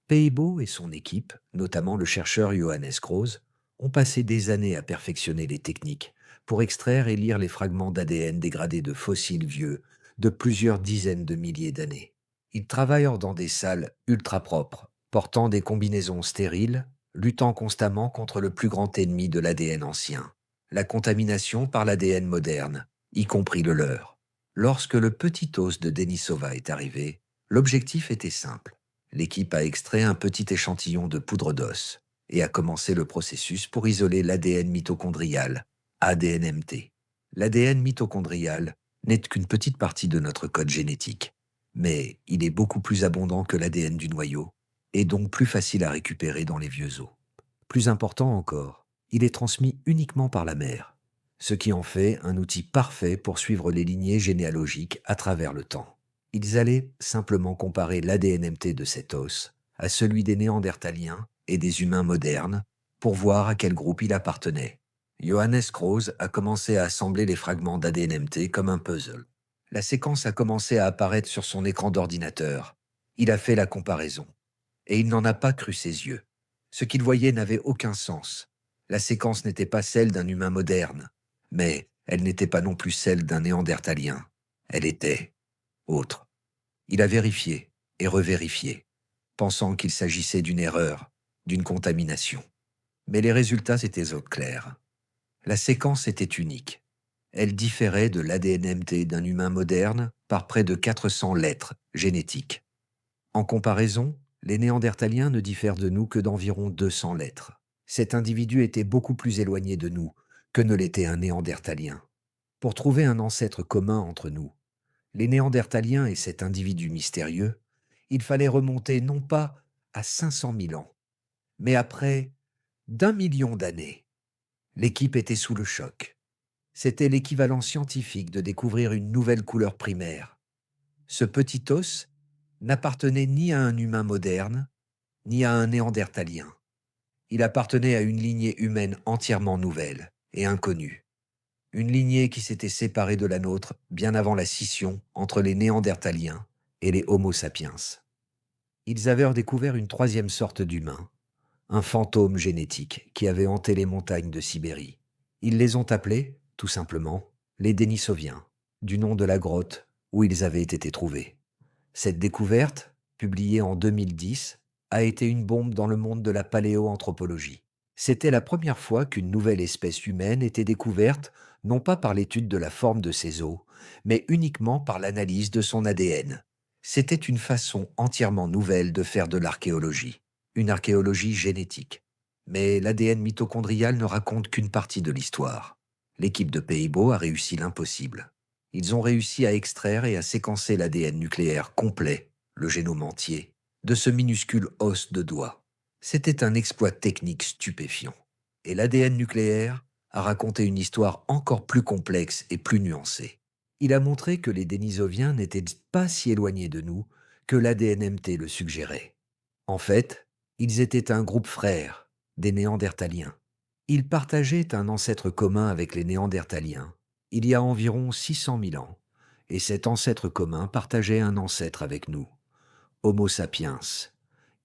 Pääbo et son équipe, notamment le chercheur Johannes Krause, ont passé des années à perfectionner les techniques pour extraire et lire les fragments d'ADN dégradés de fossiles vieux de plusieurs dizaines de milliers d'années. Ils travaillent dans des salles ultra propres, portant des combinaisons stériles, luttant constamment contre le plus grand ennemi de l'ADN ancien, la contamination par l'ADN moderne, y compris le leur. Lorsque le petit os de Denisova est arrivé, l'objectif était simple. L'équipe a extrait un petit échantillon de poudre d'os et a commencé le processus pour isoler l'ADN mitochondrial, ADNMT. L'ADN mitochondrial n'est qu'une petite partie de notre code génétique, mais il est beaucoup plus abondant que l'ADN du noyau et donc plus facile à récupérer dans les vieux os. Plus important encore, il est transmis uniquement par la mère, ce qui en fait un outil parfait pour suivre les lignées généalogiques à travers le temps. Ils allaient simplement comparer l'ADNMT de cet os à celui des Néandertaliens et des humains modernes pour voir à quel groupe il appartenait. Johannes Krause a commencé à assembler les fragments d'ADNMT comme un puzzle. La séquence a commencé à apparaître sur son écran d'ordinateur. Il a fait la comparaison. Et il n'en a pas cru ses yeux. Ce qu'il voyait n'avait aucun sens. La séquence n'était pas celle d'un humain moderne, mais elle n'était pas non plus celle d'un néandertalien. Elle était autre. Il a vérifié et revérifié, pensant qu'il s'agissait d'une erreur, d'une contamination. Mais les résultats étaient au clair. La séquence était unique. Elle différait de l'ADNMT d'un humain moderne par près de 400 lettres génétiques. En comparaison, les Néandertaliens ne diffèrent de nous que d'environ 200 lettres. Cet individu était beaucoup plus éloigné de nous que ne l'était un Néandertalien. Pour trouver un ancêtre commun entre nous, les Néandertaliens et cet individu mystérieux, il fallait remonter non pas à 500 000 ans, mais à près d'1 million d'années. L'équipe était sous le choc. C'était l'équivalent scientifique de découvrir une nouvelle couleur primaire. Ce petit os n'appartenait ni à un humain moderne, ni à un néandertalien. Il appartenait à une lignée humaine entièrement nouvelle et inconnue. Une lignée qui s'était séparée de la nôtre bien avant la scission entre les néandertaliens et les Homo sapiens. Ils avaient découvert une troisième sorte d'humain, un fantôme génétique qui avait hanté les montagnes de Sibérie. Ils les ont appelés, tout simplement, les Denisoviens, du nom de la grotte où ils avaient été trouvés. Cette découverte, publiée en 2010, a été une bombe dans le monde de la paléoanthropologie. C'était la première fois qu'une nouvelle espèce humaine était découverte, non pas par l'étude de la forme de ses os, mais uniquement par l'analyse de son ADN. C'était une façon entièrement nouvelle de faire de l'archéologie, une archéologie génétique. Mais l'ADN mitochondrial ne raconte qu'une partie de l'histoire. L'équipe de Pääbo a réussi l'impossible. Ils ont réussi à extraire et à séquencer l'ADN nucléaire complet, le génome entier, de ce minuscule os de doigt. C'était un exploit technique stupéfiant. Et l'ADN nucléaire a raconté une histoire encore plus complexe et plus nuancée. Il a montré que les Denisoviens n'étaient pas si éloignés de nous que l'ADNMT le suggérait. En fait, ils étaient un groupe frère, des Néandertaliens. Ils partageaient un ancêtre commun avec les Néandertaliens, il y a environ 600 000 ans, et cet ancêtre commun partageait un ancêtre avec nous, Homo sapiens,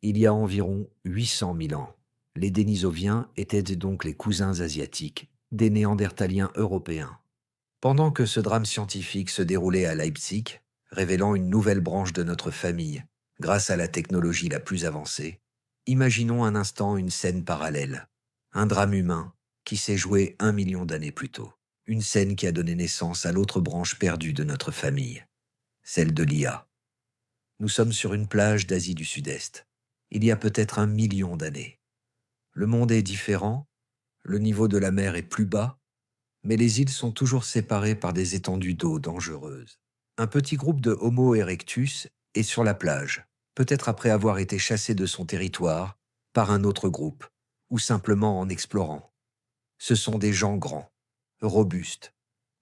il y a environ 800 000 ans. Les Denisoviens étaient donc les cousins asiatiques des Néandertaliens européens. Pendant que ce drame scientifique se déroulait à Leipzig, révélant une nouvelle branche de notre famille grâce à la technologie la plus avancée, imaginons un instant une scène parallèle, un drame humain qui s'est joué 1 million d'années plus tôt, une scène qui a donné naissance à l'autre branche perdue de notre famille, celle de l'IA. Nous sommes sur une plage d'Asie du Sud-Est, il y a peut-être 1 million d'années. Le monde est différent, le niveau de la mer est plus bas, mais les îles sont toujours séparées par des étendues d'eau dangereuses. Un petit groupe de Homo erectus est sur la plage, peut-être après avoir été chassé de son territoire par un autre groupe, ou simplement en explorant. Ce sont des gens grands, robustes,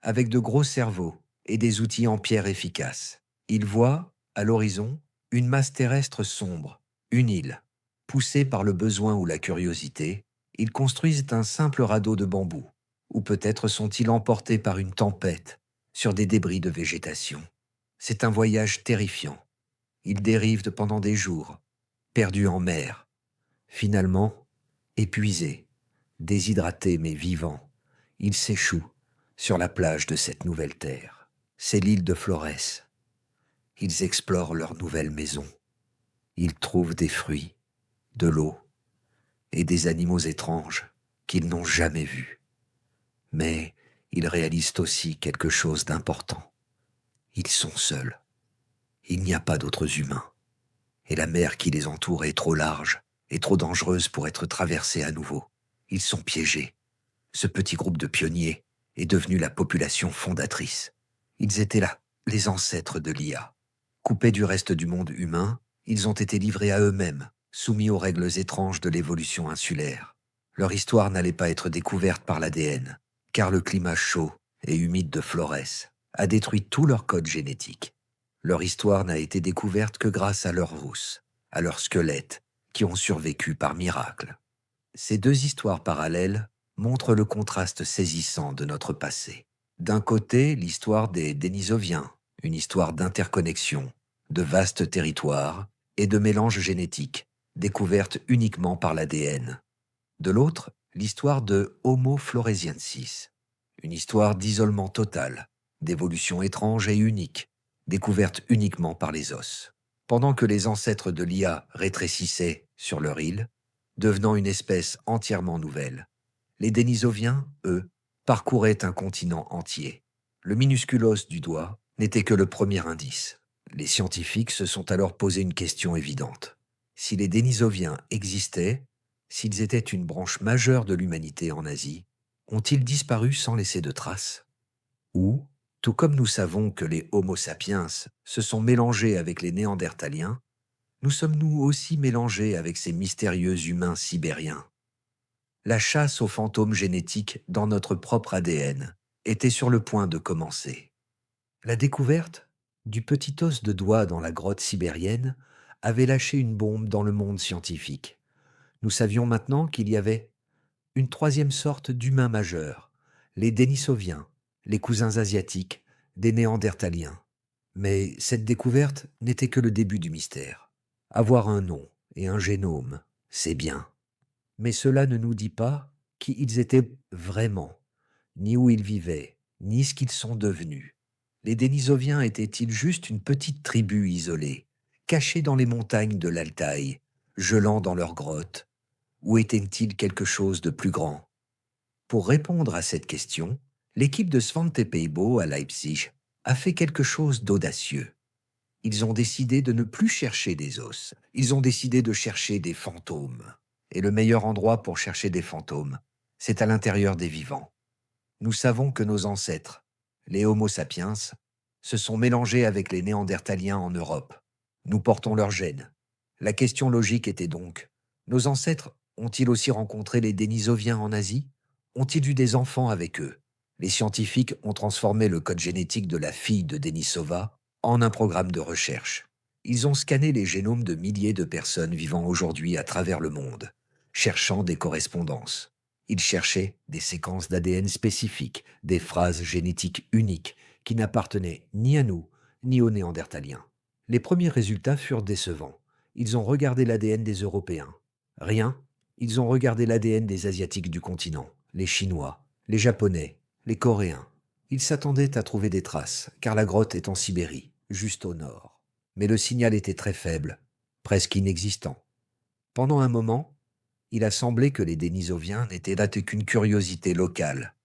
avec de gros cerveaux et des outils en pierre efficaces. Ils voient, à l'horizon, une masse terrestre sombre, une île. Poussés par le besoin ou la curiosité, ils construisent un simple radeau de bambou. Ou peut-être sont-ils emportés par une tempête sur des débris de végétation. C'est un voyage terrifiant. Ils dérivent pendant des jours, perdus en mer. Finalement, épuisés, déshydratés mais vivants, ils s'échouent sur la plage de cette nouvelle terre. C'est l'île de Flores. Ils explorent leur nouvelle maison. Ils trouvent des fruits, de l'eau et des animaux étranges qu'ils n'ont jamais vus. Mais ils réalisent aussi quelque chose d'important. Ils sont seuls. Il n'y a pas d'autres humains. Et la mer qui les entoure est trop large et trop dangereuse pour être traversée à nouveau. Ils sont piégés. Ce petit groupe de pionniers est devenu la population fondatrice. Ils étaient là, les ancêtres de l'IA. Coupés du reste du monde humain, ils ont été livrés à eux-mêmes, soumis aux règles étranges de l'évolution insulaire. Leur histoire n'allait pas être découverte par l'ADN, car le climat chaud et humide de Flores a détruit tout leur code génétique. Leur histoire n'a été découverte que grâce à leurs rousses, à leurs squelettes, qui ont survécu par miracle. Ces deux histoires parallèles montrent le contraste saisissant de notre passé. D'un côté, l'histoire des Denisoviens, une histoire d'interconnexion, de vastes territoires et de mélanges génétiques, découvertes uniquement par l'ADN. De l'autre, l'histoire de Homo floresiensis, une histoire d'isolement total, d'évolution étrange et unique, découverte uniquement par les os. Pendant que les ancêtres de l'IA rétrécissaient sur leur île, devenant une espèce entièrement nouvelle, les Denisoviens, eux, parcouraient un continent entier. Le minuscule os du doigt n'était que le premier indice. Les scientifiques se sont alors posé une question évidente. Si les Denisoviens existaient, s'ils étaient une branche majeure de l'humanité en Asie, ont-ils disparu sans laisser de traces? Ou, tout comme nous savons que les Homo sapiens se sont mélangés avec les Néandertaliens, nous sommes-nous aussi mélangés avec ces mystérieux humains sibériens? La chasse aux fantômes génétiques dans notre propre ADN était sur le point de commencer. La découverte du petit os de doigt dans la grotte sibérienne avait lâché une bombe dans le monde scientifique. Nous savions maintenant qu'il y avait une troisième sorte d'humains majeurs, les Denisoviens, les cousins asiatiques des Néandertaliens. Mais cette découverte n'était que le début du mystère. Avoir un nom et un génome, c'est bien. Mais cela ne nous dit pas qui ils étaient vraiment, ni où ils vivaient, ni ce qu'ils sont devenus. Les Denisoviens étaient-ils juste une petite tribu isolée, cachée dans les montagnes de l'Altaï, gelant dans leurs grottes, ou étaient-ils quelque chose de plus grand? Pour répondre à cette question, l'équipe de Svante Pääbo à Leipzig a fait quelque chose d'audacieux. Ils ont décidé de ne plus chercher des os, ils ont décidé de chercher des fantômes. Et le meilleur endroit pour chercher des fantômes, c'est à l'intérieur des vivants. Nous savons que nos ancêtres, les Homo sapiens, se sont mélangés avec les Néandertaliens en Europe. Nous portons leurs gènes. La question logique était donc, nos ancêtres ont-ils aussi rencontré les Denisoviens en Asie? Ont-ils eu des enfants avec eux? Les scientifiques ont transformé le code génétique de la fille de Denisova en un programme de recherche. Ils ont scanné les génomes de milliers de personnes vivant aujourd'hui à travers le monde, cherchant des correspondances. Ils cherchaient des séquences d'ADN spécifiques, des phrases génétiques uniques qui n'appartenaient ni à nous, ni aux Néandertaliens. Les premiers résultats furent décevants. Ils ont regardé l'ADN des Européens. Rien. Ils ont regardé l'ADN des Asiatiques du continent, les Chinois, les Japonais, les Coréens. Ils s'attendaient à trouver des traces, car la grotte est en Sibérie, juste au nord. Mais le signal était très faible, presque inexistant. Pendant un moment, il a semblé que les Denisoviens n'étaient là qu'une curiosité locale,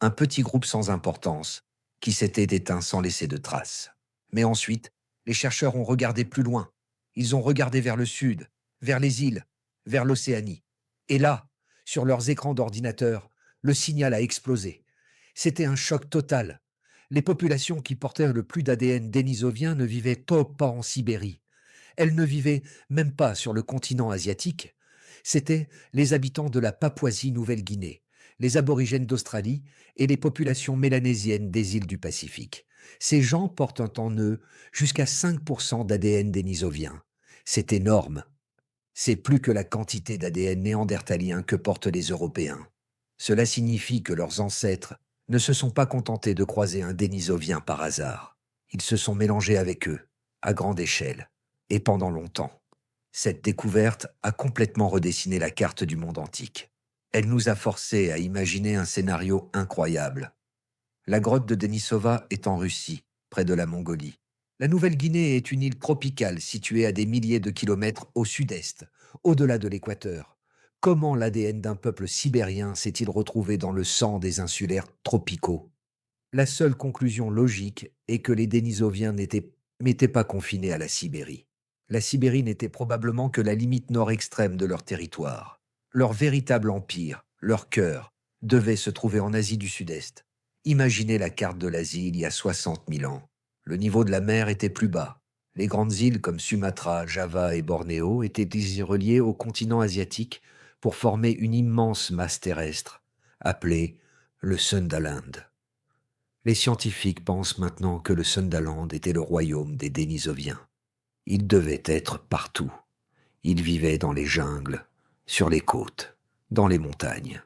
un petit groupe sans importance, qui s'était éteint sans laisser de traces. Mais ensuite, les chercheurs ont regardé plus loin. Ils ont regardé vers le sud, vers les îles, vers l'Océanie. Et là, sur leurs écrans d'ordinateur, le signal a explosé. C'était un choc total. Les populations qui portaient le plus d'ADN dénisovien ne vivaient pas en Sibérie. Elles ne vivaient même pas sur le continent asiatique. C'étaient les habitants de la Papouasie-Nouvelle-Guinée, les aborigènes d'Australie et les populations mélanésiennes des îles du Pacifique. Ces gens portent en eux jusqu'à 5% d'ADN dénisovien. C'est énorme. C'est plus que la quantité d'ADN néandertalien que portent les Européens. Cela signifie que leurs ancêtres ne se sont pas contentés de croiser un dénisovien par hasard. Ils se sont mélangés avec eux, à grande échelle, et pendant longtemps. Cette découverte a complètement redessiné la carte du monde antique. Elle nous a forcés à imaginer un scénario incroyable. La grotte de Denisova est en Russie, près de la Mongolie. La Nouvelle-Guinée est une île tropicale située à des milliers de kilomètres au sud-est, au-delà de l'équateur. Comment l'ADN d'un peuple sibérien s'est-il retrouvé dans le sang des insulaires tropicaux? La seule conclusion logique est que les Dénisoviens n'étaient pas confinés à la Sibérie. La Sibérie n'était probablement que la limite nord extrême de leur territoire. Leur véritable empire, leur cœur, devait se trouver en Asie du Sud-Est. Imaginez la carte de l'Asie il y a 60 000 ans. Le niveau de la mer était plus bas. Les grandes îles comme Sumatra, Java et Bornéo étaient reliées au continent asiatique pour former une immense masse terrestre, appelée le Sundaland. Les scientifiques pensent maintenant que le Sundaland était le royaume des Dénisoviens. Ils devaient être partout. Ils vivaient dans les jungles, sur les côtes, dans les montagnes.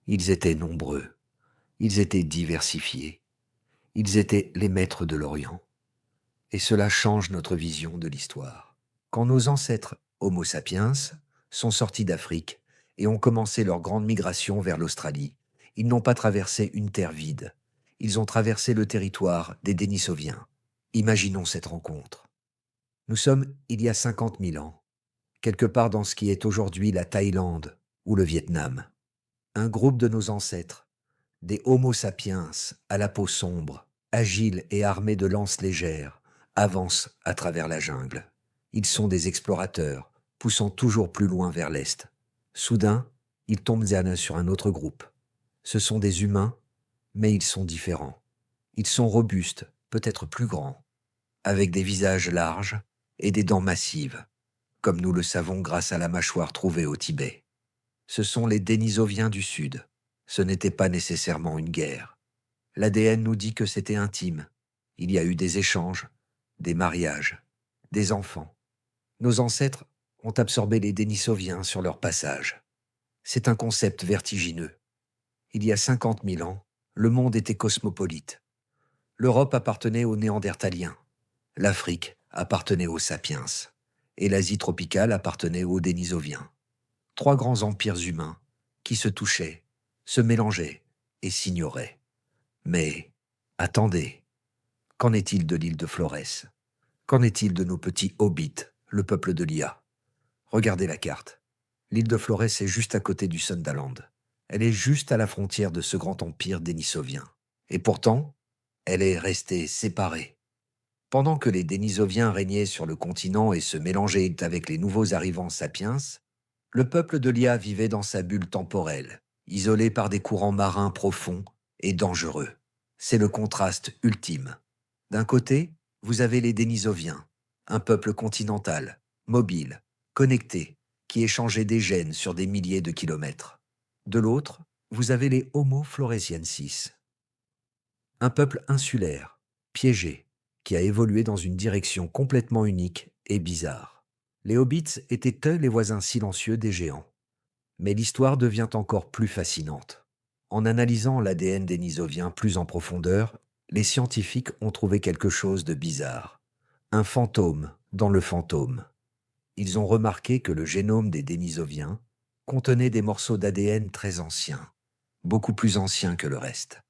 Ils étaient nombreux. Ils étaient diversifiés. Ils étaient les maîtres de l'Orient. Et cela change notre vision de l'histoire. Quand nos ancêtres, Homo sapiens, sont sortis d'Afrique et ont commencé leur grande migration vers l'Australie, ils n'ont pas traversé une terre vide. Ils ont traversé le territoire des Dénisoviens. Imaginons cette rencontre. Nous sommes il y a 50 000 ans, quelque part dans ce qui est aujourd'hui la Thaïlande ou le Vietnam. Un groupe de nos ancêtres, des Homo sapiens à la peau sombre, agiles et armés de lances légères, avancent à travers la jungle. Ils sont des explorateurs, poussant toujours plus loin vers l'est. Soudain, ils tombent sur un autre groupe. Ce sont des humains, mais ils sont différents. Ils sont robustes, peut-être plus grands, avec des visages larges et des dents massives, comme nous le savons grâce à la mâchoire trouvée au Tibet. Ce sont les Dénisoviens du Sud. Ce n'était pas nécessairement une guerre. L'ADN nous dit que c'était intime. Il y a eu des échanges, des mariages, des enfants. Nos ancêtres ont absorbé les Dénisoviens sur leur passage. C'est un concept vertigineux. Il y a 50 000 ans, le monde était cosmopolite. L'Europe appartenait aux Néandertaliens. L'Afrique appartenait aux Sapiens. Et l'Asie tropicale appartenait aux Dénisoviens. 3 grands empires humains qui se touchaient, se mélangeaient et s'ignoraient. Mais, attendez, qu'en est-il de l'île de Florès? Qu'en est-il de nos petits hobbits, le peuple de l'IA? Regardez la carte. L'île de Florès est juste à côté du Sundaland. Elle est juste à la frontière de ce grand empire dénisovien. Et pourtant, elle est restée séparée. Pendant que les Dénisoviens régnaient sur le continent et se mélangeaient avec les nouveaux arrivants sapiens, le peuple de l'IA vivait dans sa bulle temporelle, isolé par des courants marins profonds et dangereux. C'est le contraste ultime. D'un côté, vous avez les Dénisoviens, un peuple continental, mobile, connecté, qui échangeait des gènes sur des milliers de kilomètres. De l'autre, vous avez les Homo floresiensis, Un peuple insulaire, piégé, qui a évolué dans une direction complètement unique et bizarre. Les hobbits étaient eux les voisins silencieux des géants. Mais l'histoire devient encore plus fascinante. En analysant l'ADN dénisoviens plus en profondeur, les scientifiques ont trouvé quelque chose de bizarre. Un fantôme dans le fantôme. Ils ont remarqué que le génome des Dénisoviens contenait des morceaux d'ADN très anciens, beaucoup plus anciens que le reste.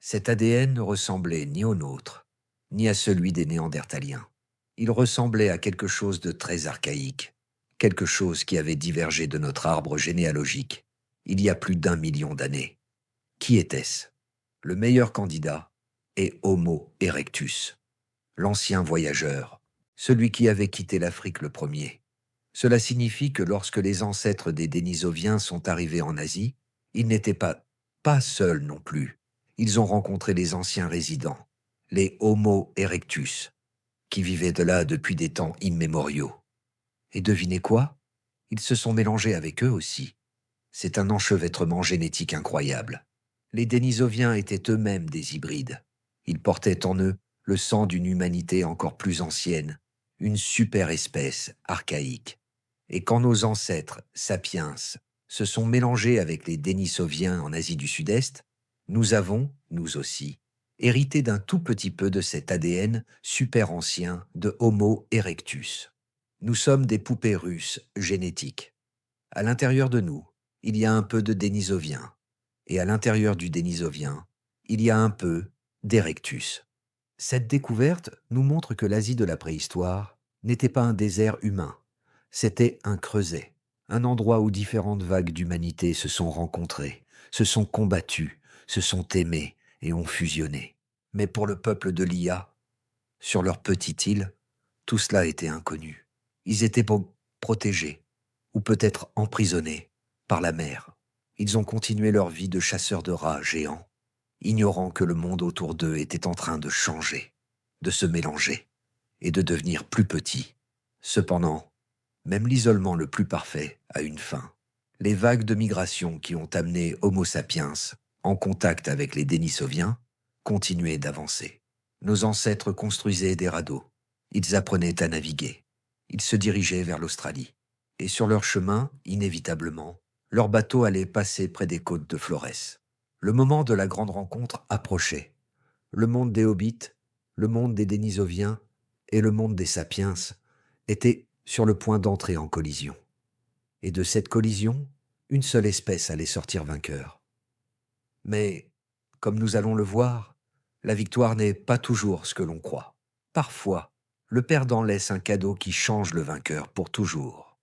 Cet ADN ne ressemblait ni au nôtre, ni à celui des Néandertaliens. Il ressemblait à quelque chose de très archaïque, quelque chose qui avait divergé de notre arbre généalogique il y a plus d'1 million d'années. Qui était-ce? Le meilleur candidat est Homo erectus, l'ancien voyageur, celui qui avait quitté l'Afrique le premier. Cela signifie que lorsque les ancêtres des Dénisoviens sont arrivés en Asie, ils n'étaient pas seuls non plus. Ils ont rencontré les anciens résidents, les Homo erectus, qui vivaient de là depuis des temps immémoriaux. Et devinez quoi? Ils se sont mélangés avec eux aussi. C'est un enchevêtrement génétique incroyable. Les Dénisoviens étaient eux-mêmes des hybrides. Ils portaient en eux le sang d'une humanité encore plus ancienne, une super espèce archaïque. Et quand nos ancêtres, sapiens, se sont mélangés avec les Dénisoviens en Asie du Sud-Est, nous avons, nous aussi, hérité d'un tout petit peu de cet ADN super ancien de Homo erectus. Nous sommes des poupées russes génétiques. À l'intérieur de nous, il y a un peu de Dénisovien. Et à l'intérieur du Dénisovien, il y a un peu d'Erectus. Cette découverte nous montre que l'Asie de la préhistoire n'était pas un désert humain, c'était un creuset, un endroit où différentes vagues d'humanité se sont rencontrées, se sont combattues, se sont aimées et ont fusionné. Mais pour le peuple de l'Ia, sur leur petite île, tout cela était inconnu. Ils étaient protégés, ou peut-être emprisonnés, par la mer. Ils ont continué leur vie de chasseurs de rats géants, ignorant que le monde autour d'eux était en train de changer, de se mélanger et de devenir plus petit. Cependant, même l'isolement le plus parfait a une fin. Les vagues de migration qui ont amené Homo sapiens en contact avec les Dénisoviens continuaient d'avancer. Nos ancêtres construisaient des radeaux. Ils apprenaient à naviguer. Ils se dirigeaient vers l'Australie. Et sur leur chemin, inévitablement, leur bateau allait passer près des côtes de Flores. Le moment de la grande rencontre approchait. Le monde des hobbits, le monde des Dénisoviens et le monde des sapiens étaient sur le point d'entrer en collision. Et de cette collision, une seule espèce allait sortir vainqueur. Mais, comme nous allons le voir, la victoire n'est pas toujours ce que l'on croit. Parfois, le perdant laisse un cadeau qui change le vainqueur pour toujours.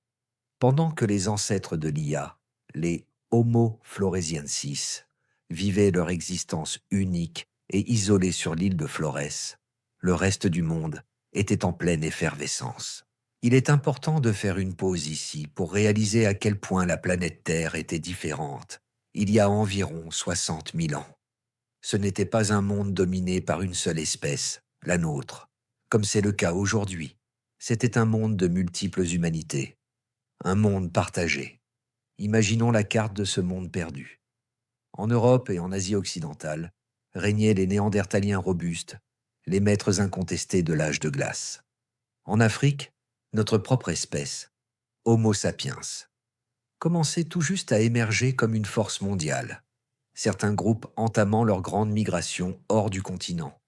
Pendant que les ancêtres de l'Ia, les Homo floresiensis, vivaient leur existence unique et isolée sur l'île de Flores, le reste du monde était en pleine effervescence. Il est important de faire une pause ici pour réaliser à quel point la planète Terre était différente il y a environ 60 000 ans. Ce n'était pas un monde dominé par une seule espèce, la nôtre, comme c'est le cas aujourd'hui. C'était un monde de multiples humanités, un monde partagé. Imaginons la carte de ce monde perdu. En Europe et en Asie occidentale, régnaient les Néandertaliens robustes, les maîtres incontestés de l'âge de glace. En Afrique, notre propre espèce, Homo sapiens, commençait tout juste à émerger comme une force mondiale, certains groupes entamant leur grande migration hors du continent.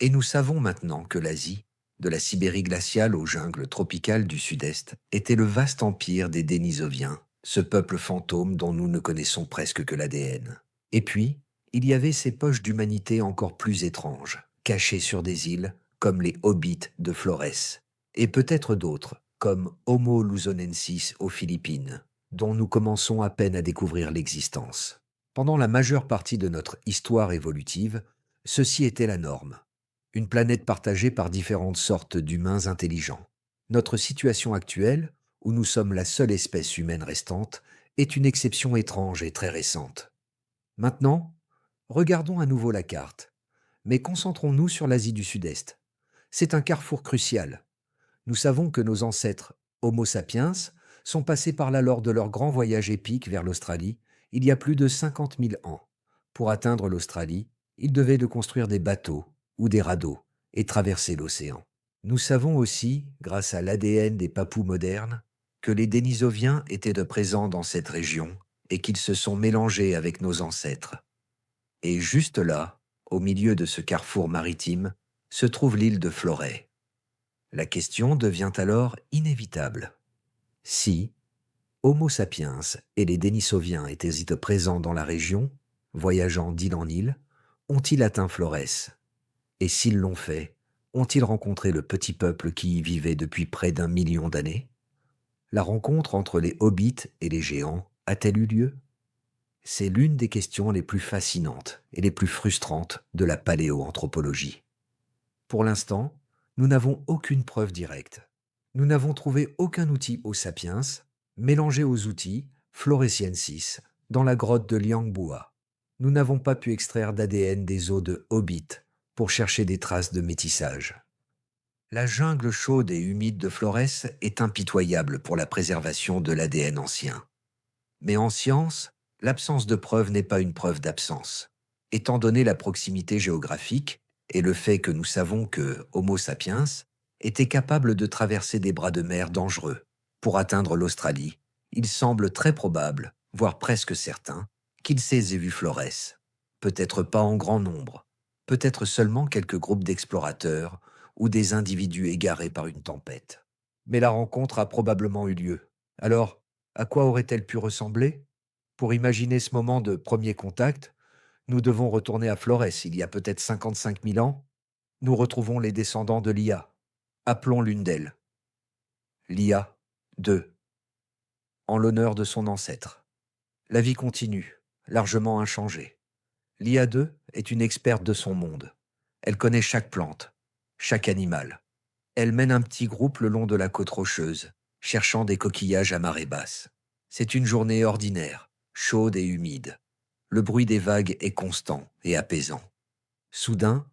Et nous savons maintenant que l'Asie, de la Sibérie glaciale aux jungles tropicales du Sud-Est, était le vaste empire des Dénisoviens, ce peuple fantôme dont nous ne connaissons presque que l'ADN. Et puis, il y avait ces poches d'humanité encore plus étranges, cachées sur des îles, comme les hobbits de Flores, et peut-être d'autres, comme Homo luzonensis aux Philippines, dont nous commençons à peine à découvrir l'existence. Pendant la majeure partie de notre histoire évolutive, ceci était la norme. Une planète partagée par différentes sortes d'humains intelligents. Notre situation actuelle, où nous sommes la seule espèce humaine restante, est une exception étrange et très récente. Maintenant, regardons à nouveau la carte, mais concentrons-nous sur l'Asie du Sud-Est. C'est un carrefour crucial. Nous savons que nos ancêtres, Homo sapiens, sont passés par là lors de leur grand voyage épique vers l'Australie, il y a plus de 50 000 ans. Pour atteindre l'Australie, Ils devaient de construire des bateaux ou des radeaux et traverser l'océan. Nous savons aussi, grâce à l'ADN des Papous modernes, que les Dénisoviens étaient de présents dans cette région et qu'ils se sont mélangés avec nos ancêtres. Et juste là, au milieu de ce carrefour maritime, se trouve l'île de Florey. La question devient alors inévitable. Si Homo sapiens et les Dénisoviens étaient présents dans la région, voyageant d'île en île, ont-ils atteint Florès? Et s'ils l'ont fait, ont-ils rencontré le petit peuple qui y vivait depuis près d'un million d'années? La rencontre entre les hobbits et les géants a-t-elle eu lieu? C'est l'une des questions les plus fascinantes et les plus frustrantes de la paléoanthropologie. Pour l'instant, nous n'avons aucune preuve directe. Nous n'avons trouvé aucun outil Homo sapiens mélangé aux outils floresiensis dans la grotte de Liangbua. Nous n'avons pas pu extraire d'ADN des os de hobbits pour chercher des traces de métissage. La jungle chaude et humide de Florès est impitoyable pour la préservation de l'ADN ancien. Mais en science, l'absence de preuve n'est pas une preuve d'absence. Étant donné la proximité géographique et le fait que nous savons que Homo sapiens était capable de traverser des bras de mer dangereux pour atteindre l'Australie, il semble très probable, voire presque certain, qu'il s'est vu Florès. Peut-être pas en grand nombre, peut-être seulement quelques groupes d'explorateurs ou des individus égarés par une tempête. Mais la rencontre a probablement eu lieu. Alors, à quoi aurait-elle pu ressembler? Pour imaginer ce moment de premier contact, nous devons retourner à Florès il y a peut-être 55 000 ans. Nous retrouvons les descendants de l'IA. Appelons l'une d'elles. L'IA 2, en l'honneur de son ancêtre. La vie continue, largement inchangée. L'IA 2 est une experte de son monde. Elle connaît chaque plante, chaque animal. Elle mène un petit groupe le long de la côte rocheuse, cherchant des coquillages à marée basse. C'est une journée ordinaire, chaude et humide. Le bruit des vagues est constant et apaisant. Soudain,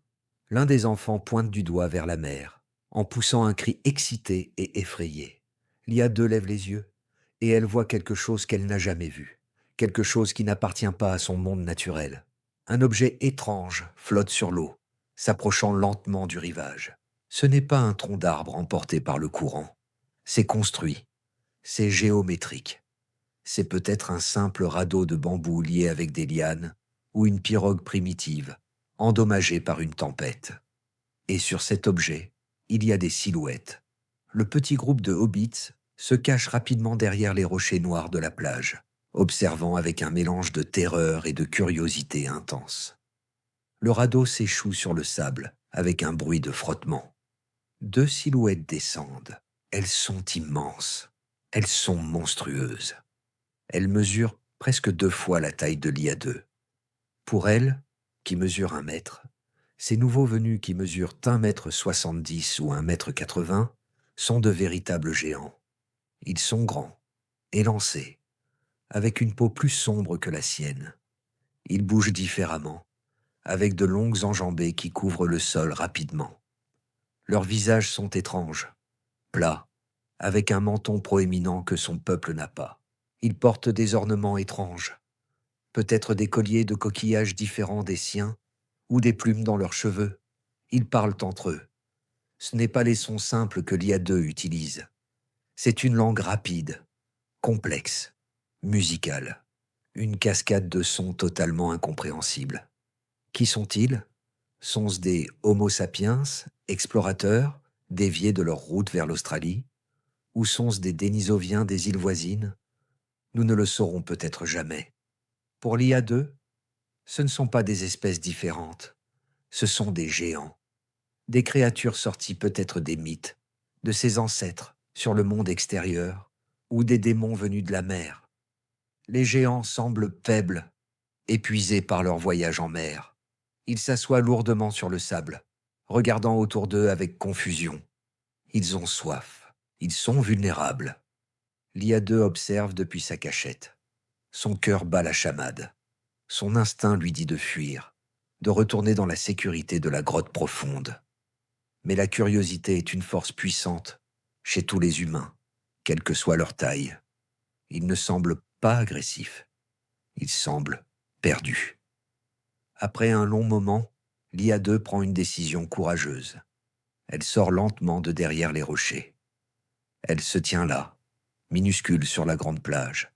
l'un des enfants pointe du doigt vers la mer, en poussant un cri excité et effrayé. Lia 2 lève les yeux, et elle voit quelque chose qu'elle n'a jamais vu, quelque chose qui n'appartient pas à son monde naturel. Un objet étrange flotte sur l'eau, s'approchant lentement du rivage. Ce n'est pas un tronc d'arbre emporté par le courant. C'est construit, c'est géométrique. C'est peut-être un simple radeau de bambou lié avec des lianes ou une pirogue primitive, endommagée par une tempête. Et sur cet objet, il y a des silhouettes. Le petit groupe de hobbits se cache rapidement derrière les rochers noirs de la plage, observant avec un mélange de terreur et de curiosité intense. Le radeau s'échoue sur le sable avec un bruit de frottement. Deux silhouettes descendent. Elles sont immenses. Elles sont monstrueuses. Elles mesurent presque 2 fois la taille de l'IA2. Pour elles, qui mesurent 1 mètre, ces nouveaux venus qui mesurent 1,70 m ou 1,80 m sont de véritables géants. Ils sont grands, élancés, avec une peau plus sombre que la sienne. Ils bougent différemment, avec de longues enjambées qui couvrent le sol rapidement. Leurs visages sont étranges, plats, avec un menton proéminent que son peuple n'a pas. Ils portent des ornements étranges, peut-être des colliers de coquillages différents des siens, ou des plumes dans leurs cheveux. Ils parlent entre eux. Ce n'est pas les sons simples que l'IA2 utilise. C'est une langue rapide, complexe, musicale. Une cascade de sons totalement incompréhensibles. Qui sont-ils? Sont-ce des Homo sapiens, explorateurs, déviés de leur route vers l'Australie? Ou sont-ce des Dénisoviens des îles voisines? Nous ne le saurons peut-être jamais. Pour l'IA2, ce ne sont pas des espèces différentes. Ce sont des géants. Des créatures sorties peut-être des mythes, de ses ancêtres sur le monde extérieur, ou des démons venus de la mer. Les géants semblent faibles, épuisés par leur voyage en mer. Ils s'assoient lourdement sur le sable, regardant autour d'eux avec confusion. Ils ont soif. Ils sont vulnérables. L'IA2 observe depuis sa cachette. Son cœur bat la chamade. Son instinct lui dit de fuir, de retourner dans la sécurité de la grotte profonde. Mais la curiosité est une force puissante chez tous les humains, quelle que soit leur taille. Ils ne semblent pas agressifs. Ils semblent perdus. Après un long moment, l'IA-2 prend une décision courageuse. Elle sort lentement de derrière les rochers. Elle se tient là, minuscule sur la grande plage,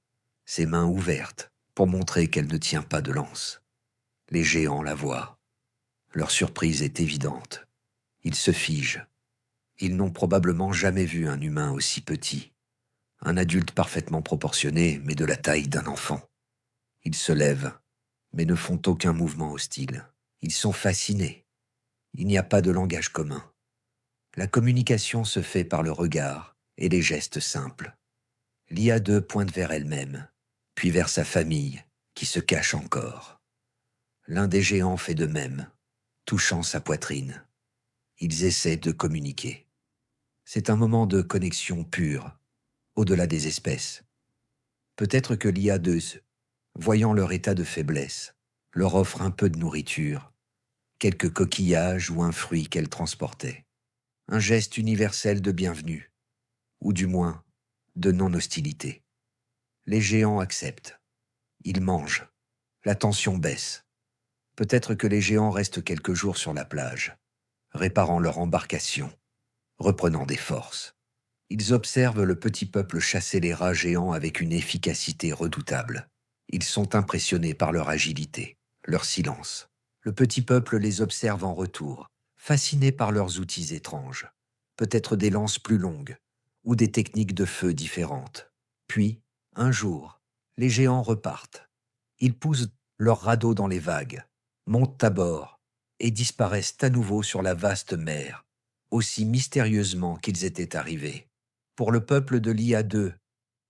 ses mains ouvertes pour montrer qu'elle ne tient pas de lance. Les géants la voient. Leur surprise est évidente. Ils se figent. Ils n'ont probablement jamais vu un humain aussi petit. Un adulte parfaitement proportionné, mais de la taille d'un enfant. Ils se lèvent, mais ne font aucun mouvement hostile. Ils sont fascinés. Il n'y a pas de langage commun. La communication se fait par le regard et les gestes simples. L'IA-2 pointe vers elle-même, puis vers sa famille, qui se cache encore. L'un des géants fait de même, touchant sa poitrine. Ils essaient de communiquer. C'est un moment de connexion pure, au-delà des espèces. Peut-être que l'IA-2, voyant leur état de faiblesse, leur offre un peu de nourriture, quelques coquillages ou un fruit qu'elle transportait. Un geste universel de bienvenue, ou du moins de non-hostilité. Les géants acceptent. Ils mangent. La tension baisse. Peut-être que les géants restent quelques jours sur la plage, réparant leur embarcation, reprenant des forces. Ils observent le petit peuple chasser les rats géants avec une efficacité redoutable. Ils sont impressionnés par leur agilité, leur silence. Le petit peuple les observe en retour, fasciné par leurs outils étranges, peut-être des lances plus longues ou des techniques de feu différentes. Puis, un jour, les géants repartent. Ils poussent leur radeau dans les vagues, montent à bord et disparaissent à nouveau sur la vaste mer, aussi mystérieusement qu'ils étaient arrivés. Pour le peuple de l'IA-2,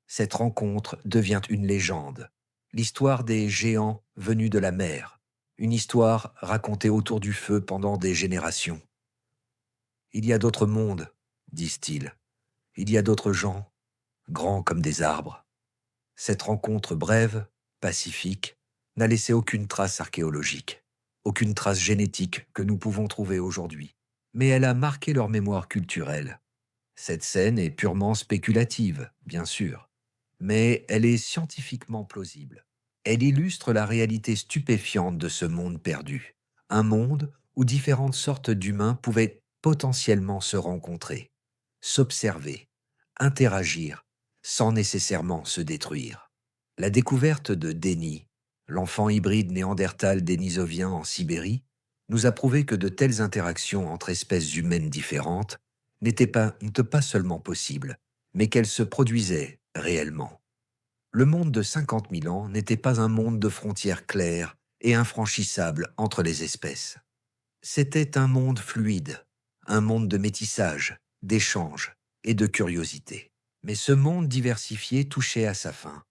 cette rencontre devient une légende, l'histoire des géants venus de la mer, une histoire racontée autour du feu pendant des générations. Il y a d'autres mondes, disent-ils. Il y a d'autres gens, grands comme des arbres. Cette rencontre brève, pacifique, n'a laissé aucune trace archéologique, aucune trace génétique que nous pouvons trouver aujourd'hui. Mais elle a marqué leur mémoire culturelle. Cette scène est purement spéculative, bien sûr, mais elle est scientifiquement plausible. Elle illustre la réalité stupéfiante de ce monde perdu, un monde où différentes sortes d'humains pouvaient potentiellement se rencontrer, s'observer, interagir, sans nécessairement se détruire. La découverte de Denis, l'enfant hybride néandertal-dénisovien en Sibérie, nous a prouvé que de telles interactions entre espèces humaines différentes n'étaient pas seulement possibles, mais qu'elles se produisaient réellement. Le monde de 50 000 ans n'était pas un monde de frontières claires et infranchissables entre les espèces. C'était un monde fluide, un monde de métissage, d'échange et de curiosité. Mais ce monde diversifié touchait à sa fin.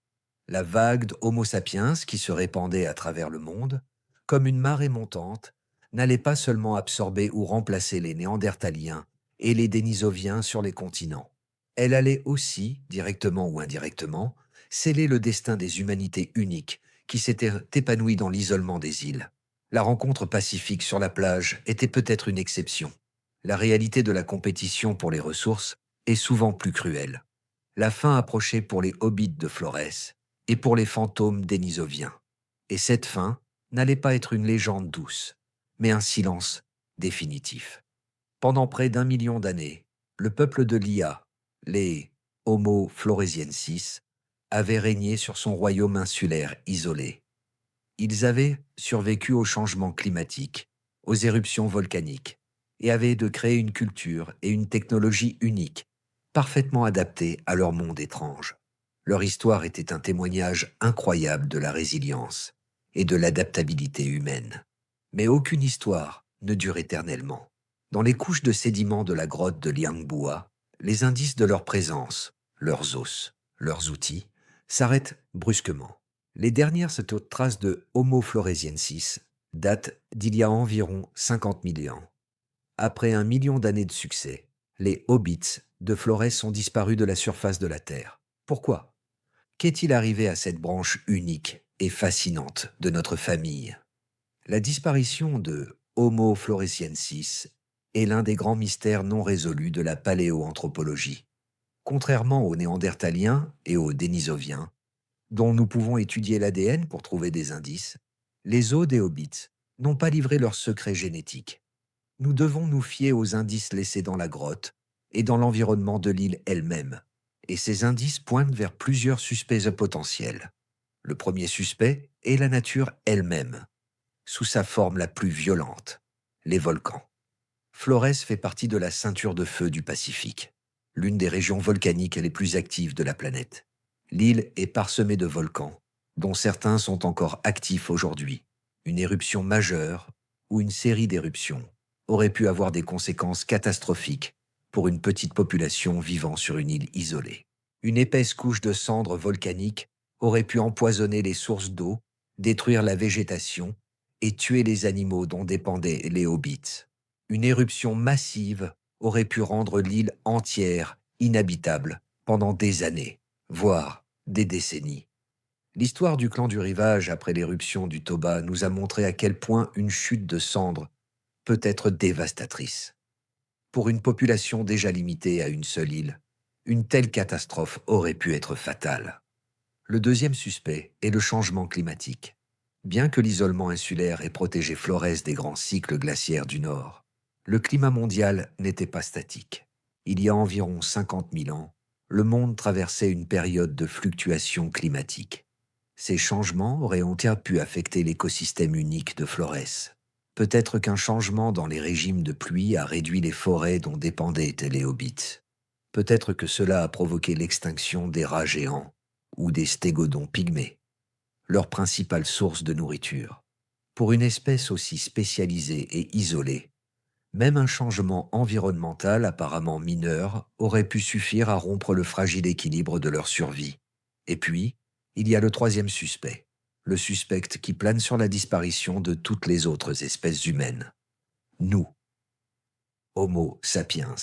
La vague d'Homo sapiens qui se répandait à travers le monde, comme une marée montante, n'allait pas seulement absorber ou remplacer les Néandertaliens et les Dénisoviens sur les continents. Elle allait aussi, directement ou indirectement, sceller le destin des humanités uniques qui s'étaient épanouies dans l'isolement des îles. La rencontre pacifique sur la plage était peut-être une exception. La réalité de la compétition pour les ressources est souvent plus cruelle. La fin approchait pour les hobbits de Florès et pour les fantômes dénisoviens. Et cette fin n'allait pas être une légende douce, mais un silence définitif. Pendant près d'1 million d'années, le peuple de l'IA, les Homo floresiensis, avait régné sur son royaume insulaire isolé. Ils avaient survécu aux changements climatiques, aux éruptions volcaniques, et avaient de créer une culture et une technologie uniques, parfaitement adaptées à leur monde étrange. Leur histoire était un témoignage incroyable de la résilience et de l'adaptabilité humaine. Mais aucune histoire ne dure éternellement. Dans les couches de sédiments de la grotte de Liangbua, les indices de leur présence, leurs os, leurs outils, s'arrêtent brusquement. Les dernières traces de Homo floresiensis datent d'il y a environ 50 000 ans. Après 1 million d'années de succès, les hobbits de Florès ont disparu de la surface de la Terre. Pourquoi ? Qu'est-il arrivé à cette branche unique et fascinante de notre famille ? La disparition de Homo floresiensis est l'un des grands mystères non résolus de la paléoanthropologie. Contrairement aux Néandertaliens et aux Dénisoviens, dont nous pouvons étudier l'ADN pour trouver des indices, les os des hobbits n'ont pas livré leurs secrets génétiques. Nous devons nous fier aux indices laissés dans la grotte et dans l'environnement de l'île elle-même. Et ces indices pointent vers plusieurs suspects potentiels. Le premier suspect est la nature elle-même, sous sa forme la plus violente, les volcans. Flores fait partie de la ceinture de feu du Pacifique, l'une des régions volcaniques les plus actives de la planète. L'île est parsemée de volcans, dont certains sont encore actifs aujourd'hui. Une éruption majeure ou une série d'éruptions aurait pu avoir des conséquences catastrophiques pour une petite population vivant sur une île isolée. Une épaisse couche de cendres volcaniques aurait pu empoisonner les sources d'eau, détruire la végétation et tuer les animaux dont dépendaient les hobbits. Une éruption massive aurait pu rendre l'île entière inhabitable pendant des années, voire des décennies. L'histoire du clan du rivage après l'éruption du Toba nous a montré à quel point une chute de cendres peut être dévastatrice. Pour une population déjà limitée à une seule île, une telle catastrophe aurait pu être fatale. Le deuxième suspect est le changement climatique. Bien que l'isolement insulaire ait protégé Flores des grands cycles glaciaires du Nord, le climat mondial n'était pas statique. Il y a environ 50 000 ans, le monde traversait une période de fluctuations climatiques. Ces changements auraient pu affecter l'écosystème unique de Flores. Peut-être qu'un changement dans les régimes de pluie a réduit les forêts dont dépendaient les hobbits. Peut-être que cela a provoqué l'extinction des rats géants ou des stégodons pygmées, leur principale source de nourriture. Pour une espèce aussi spécialisée et isolée, même un changement environnemental apparemment mineur aurait pu suffire à rompre le fragile équilibre de leur survie. Et puis, il y a le troisième suspect, le suspect qui plane sur la disparition de toutes les autres espèces humaines. Nous, Homo sapiens.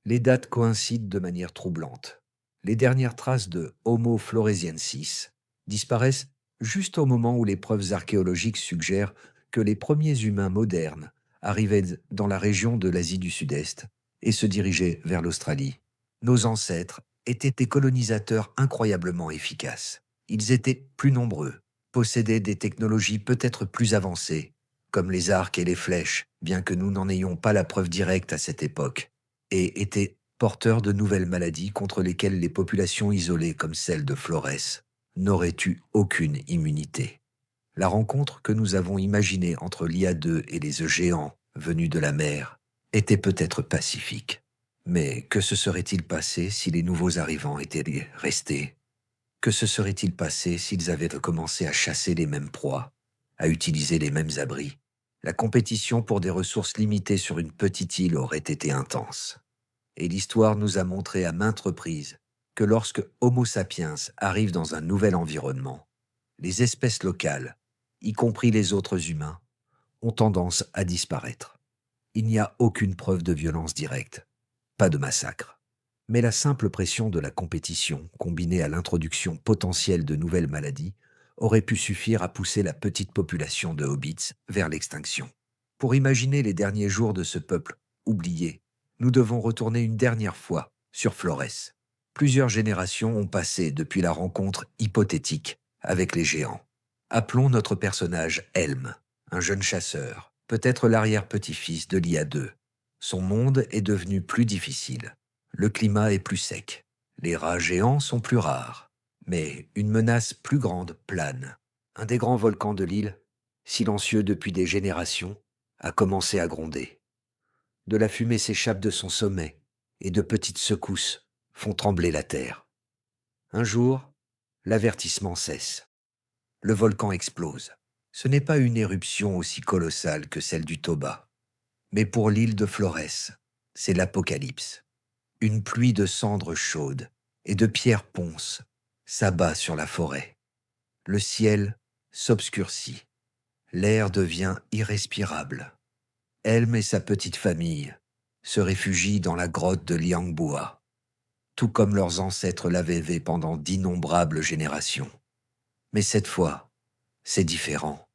Les dates coïncident de manière troublante. Les dernières traces de Homo floresiensis disparaissent juste au moment où les preuves archéologiques suggèrent que les premiers humains modernes arrivaient dans la région de l'Asie du Sud-Est et se dirigeaient vers l'Australie. Nos ancêtres étaient des colonisateurs incroyablement efficaces. Ils étaient plus nombreux, possédaient des technologies peut-être plus avancées, comme les arcs et les flèches, bien que nous n'en ayons pas la preuve directe à cette époque, et étaient porteurs de nouvelles maladies contre lesquelles les populations isolées comme celle de Flores n'auraient eu aucune immunité. La rencontre que nous avons imaginée entre l'IA-2 et les œufs géants venus de la mer était peut-être pacifique. Mais que se serait-il passé si les nouveaux arrivants étaient restés? Que se serait-il passé s'ils avaient recommencé à chasser les mêmes proies, à utiliser les mêmes abris? La compétition pour des ressources limitées sur une petite île aurait été intense. Et l'histoire nous a montré à maintes reprises que lorsque Homo sapiens arrive dans un nouvel environnement, les espèces locales, y compris les autres humains, ont tendance à disparaître. Il n'y a aucune preuve de violence directe, pas de massacre. Mais la simple pression de la compétition, combinée à l'introduction potentielle de nouvelles maladies, aurait pu suffire à pousser la petite population de hobbits vers l'extinction. Pour imaginer les derniers jours de ce peuple oublié, nous devons retourner une dernière fois sur Flores. Plusieurs générations ont passé depuis la rencontre hypothétique avec les géants. Appelons notre personnage Helm, un jeune chasseur, peut-être l'arrière-petit-fils de l'IA-2. Son monde est devenu plus difficile. Le climat est plus sec. Les rats géants sont plus rares. Mais une menace plus grande plane. Un des grands volcans de l'île, silencieux depuis des générations, a commencé à gronder. De la fumée s'échappe de son sommet et de petites secousses font trembler la terre. Un jour, l'avertissement cesse. Le volcan explose. Ce n'est pas une éruption aussi colossale que celle du Toba. Mais pour l'île de Flores, c'est l'apocalypse. Une pluie de cendres chaudes et de pierres ponces s'abat sur la forêt. Le ciel s'obscurcit. L'air devient irrespirable. Helm et sa petite famille se réfugient dans la grotte de Liangbua, tout comme leurs ancêtres l'avaient fait pendant d'innombrables générations. Mais cette fois, c'est différent.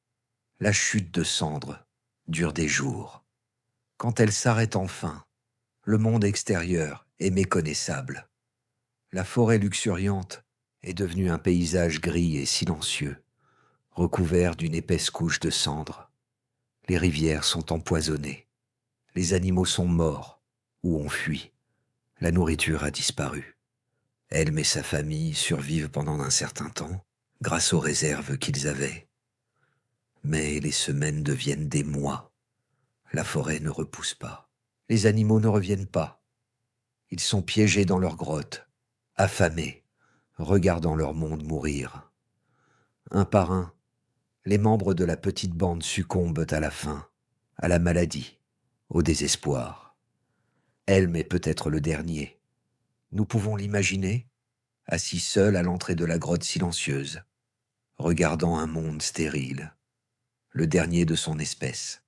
La chute de cendres dure des jours. Quand elle s'arrête enfin, le monde extérieur est méconnaissable. La forêt luxuriante est devenue un paysage gris et silencieux, recouvert d'une épaisse couche de cendres. Les rivières sont empoisonnées. Les animaux sont morts ou ont fui. La nourriture a disparu. Elm et sa famille survivent pendant un certain temps grâce aux réserves qu'ils avaient. Mais les semaines deviennent des mois. La forêt ne repousse pas. Les animaux ne reviennent pas. Ils sont piégés dans leurs grottes, affamés, regardant leur monde mourir. Un par un, les membres de la petite bande succombent à la faim, à la maladie, au désespoir. Helm est peut-être le dernier. Nous pouvons l'imaginer, assis seul à l'entrée de la grotte silencieuse, regardant un monde stérile, le dernier de son espèce.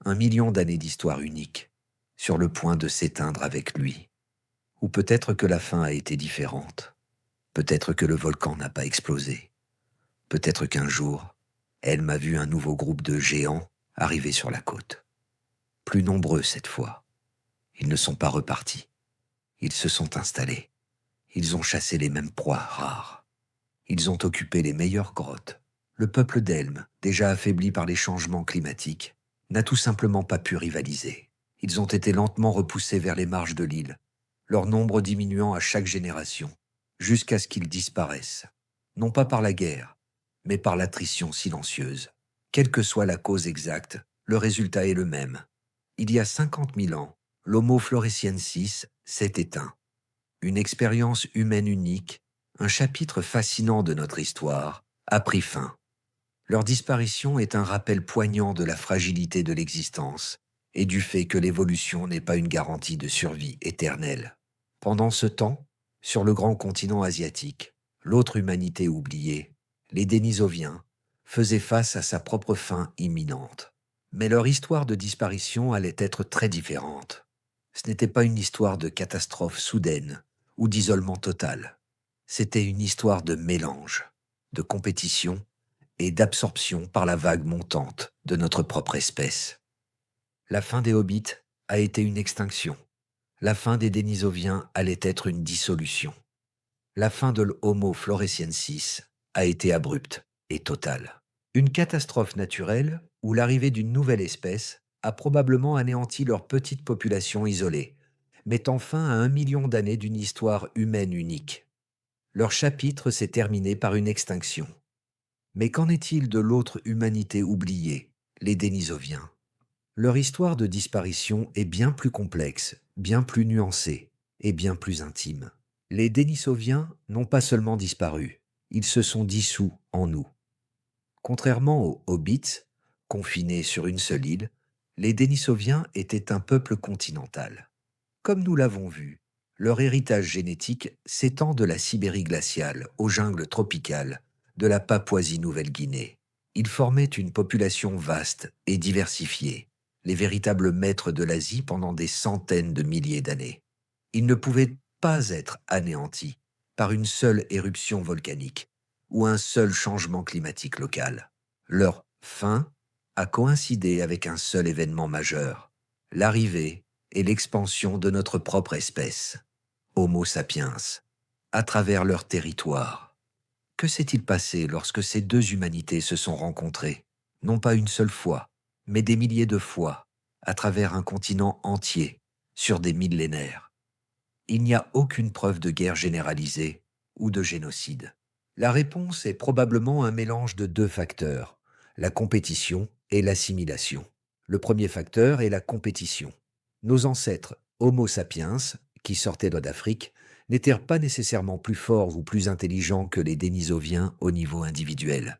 1 million d'années d'histoire unique, sur le point de s'éteindre avec lui. Ou peut-être que la fin a été différente. Peut-être que le volcan n'a pas explosé. Peut-être qu'un jour, elle m'a vu un nouveau groupe de géants arriver sur la côte. Plus nombreux cette fois. Ils ne sont pas repartis. Ils se sont installés. Ils ont chassé les mêmes proies rares. Ils ont occupé les meilleures grottes. Le peuple d'Elm, déjà affaibli par les changements climatiques, n'a tout simplement pas pu rivaliser. Ils ont été lentement repoussés vers les marges de l'île, leur nombre diminuant à chaque génération, jusqu'à ce qu'ils disparaissent, non pas par la guerre, mais par l'attrition silencieuse. Quelle que soit la cause exacte, le résultat est le même. Il y a 50 000 ans, l'Homo floresiensis s'est éteint. Une expérience humaine unique, un chapitre fascinant de notre histoire, a pris fin. Leur disparition est un rappel poignant de la fragilité de l'existence et du fait que l'évolution n'est pas une garantie de survie éternelle. Pendant ce temps, sur le grand continent asiatique, l'autre humanité oubliée, les Dénisoviens, faisait face à sa propre fin imminente. Mais leur histoire de disparition allait être très différente. Ce n'était pas une histoire de catastrophe soudaine ou d'isolement total. C'était une histoire de mélange, de compétition et d'absorption par la vague montante de notre propre espèce. La fin des Hobbits a été une extinction. La fin des Dénisoviens allait être une dissolution. La fin de l'Homo floresiensis a été abrupte et totale. Une catastrophe naturelle ou l'arrivée d'une nouvelle espèce a probablement anéanti leur petite population isolée, mettant fin à 1 million d'années d'une histoire humaine unique. Leur chapitre s'est terminé par une extinction. Mais qu'en est-il de l'autre humanité oubliée, les Dénisoviens? Leur histoire de disparition est bien plus complexe, bien plus nuancée et bien plus intime. Les Dénisoviens n'ont pas seulement disparu, ils se sont dissous en nous. Contrairement aux Hobbits, confinés sur une seule île, les Dénisoviens étaient un peuple continental. Comme nous l'avons vu, leur héritage génétique s'étend de la Sibérie glaciale aux jungles tropicales de la Papouasie-Nouvelle-Guinée. Ils formaient une population vaste et diversifiée, les véritables maîtres de l'Asie pendant des centaines de milliers d'années. Ils ne pouvaient pas être anéantis par une seule éruption volcanique ou un seul changement climatique local. Leur fin a coïncidé avec un seul événement majeur, l'arrivée et l'expansion de notre propre espèce, Homo sapiens, à travers leur territoire. Que s'est-il passé lorsque ces deux humanités se sont rencontrées, non pas une seule fois, mais des milliers de fois, à travers un continent entier, sur des millénaires? Il n'y a aucune preuve de guerre généralisée ou de génocide. La réponse est probablement un mélange de deux facteurs, la compétition et l'assimilation. Le premier facteur est la compétition. Nos ancêtres, Homo sapiens, qui sortaient d'Afrique, n'étaient pas nécessairement plus forts ou plus intelligents que les Dénisoviens au niveau individuel.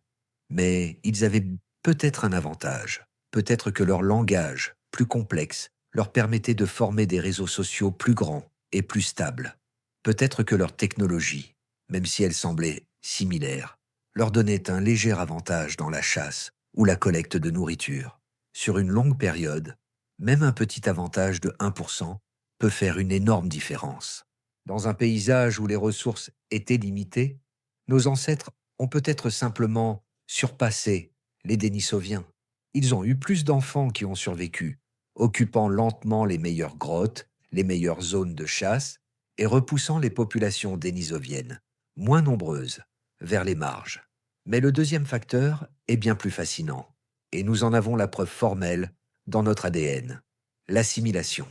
Mais ils avaient peut-être un avantage. Peut-être que leur langage, plus complexe, leur permettait de former des réseaux sociaux plus grands et plus stables. Peut-être que leur technologie, même si elle semblait similaire, leur donnait un léger avantage dans la chasse ou la collecte de nourriture. Sur une longue période, même un petit avantage de 1% peut faire une énorme différence. Dans un paysage où les ressources étaient limitées, nos ancêtres ont peut-être simplement surpassé les Dénisoviens. Ils ont eu plus d'enfants qui ont survécu, occupant lentement les meilleures grottes, les meilleures zones de chasse et repoussant les populations dénisoviennes, moins nombreuses, vers les marges. Mais le deuxième facteur est bien plus fascinant. Et nous en avons la preuve formelle dans notre ADN, l'assimilation.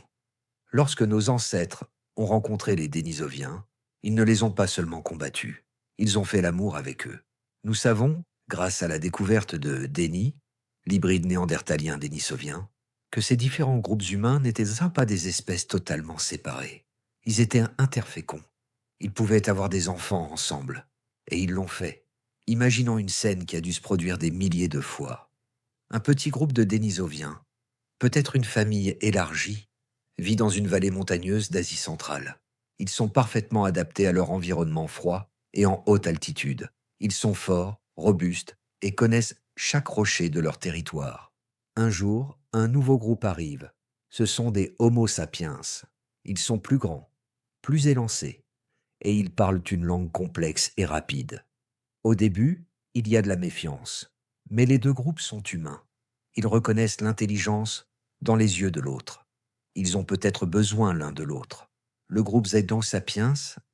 Lorsque nos ancêtres ont rencontré les Dénisoviens, ils ne les ont pas seulement combattus, ils ont fait l'amour avec eux. Nous savons, grâce à la découverte de Denis, l'hybride néandertalien dénisovien, que ces différents groupes humains n'étaient pas des espèces totalement séparées. Ils étaient interféconds. Ils pouvaient avoir des enfants ensemble. Et ils l'ont fait. Imaginons une scène qui a dû se produire des milliers de fois. Un petit groupe de Dénisoviens, peut-être une famille élargie, vit dans une vallée montagneuse d'Asie centrale. Ils sont parfaitement adaptés à leur environnement froid et en haute altitude. Ils sont forts, robustes et connaissent chaque rocher de leur territoire. Un jour, un nouveau groupe arrive. Ce sont des Homo sapiens. Ils sont plus grands, plus élancés, et ils parlent une langue complexe et rapide. Au début, il y a de la méfiance, mais les deux groupes sont humains. Ils reconnaissent l'intelligence dans les yeux de l'autre. Ils ont peut-être besoin l'un de l'autre. Le groupe Zedon Sapiens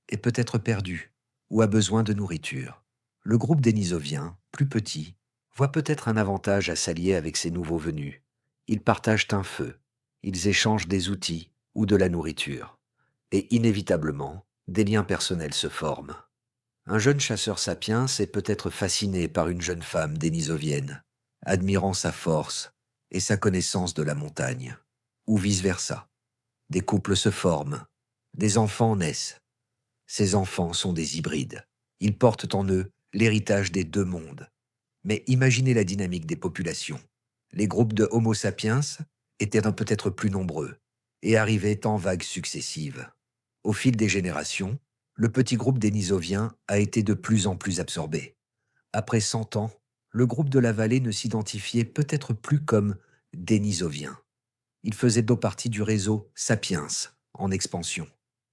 est peut-être perdu ou a besoin de nourriture. Le groupe dénisovien, plus petit, voit peut-être un avantage à s'allier avec ces nouveaux venus. Ils partagent un feu, ils échangent des outils ou de la nourriture. Et inévitablement, des liens personnels se forment. Un jeune chasseur sapiens est peut-être fasciné par une jeune femme dénisovienne, admirant sa force et sa connaissance de la montagne, ou vice-versa. Des couples se forment, des enfants naissent. Ces enfants sont des hybrides. Ils portent en eux l'héritage des deux mondes. Mais imaginez la dynamique des populations. Les groupes de Homo sapiens étaient peut-être plus nombreux et arrivaient en vagues successives. Au fil des générations, le petit groupe dénisovien a été de plus en plus absorbé. Après 100 ans, le groupe de la vallée ne s'identifiait peut-être plus comme dénisovien. Il faisait donc partie du réseau Sapiens, en expansion.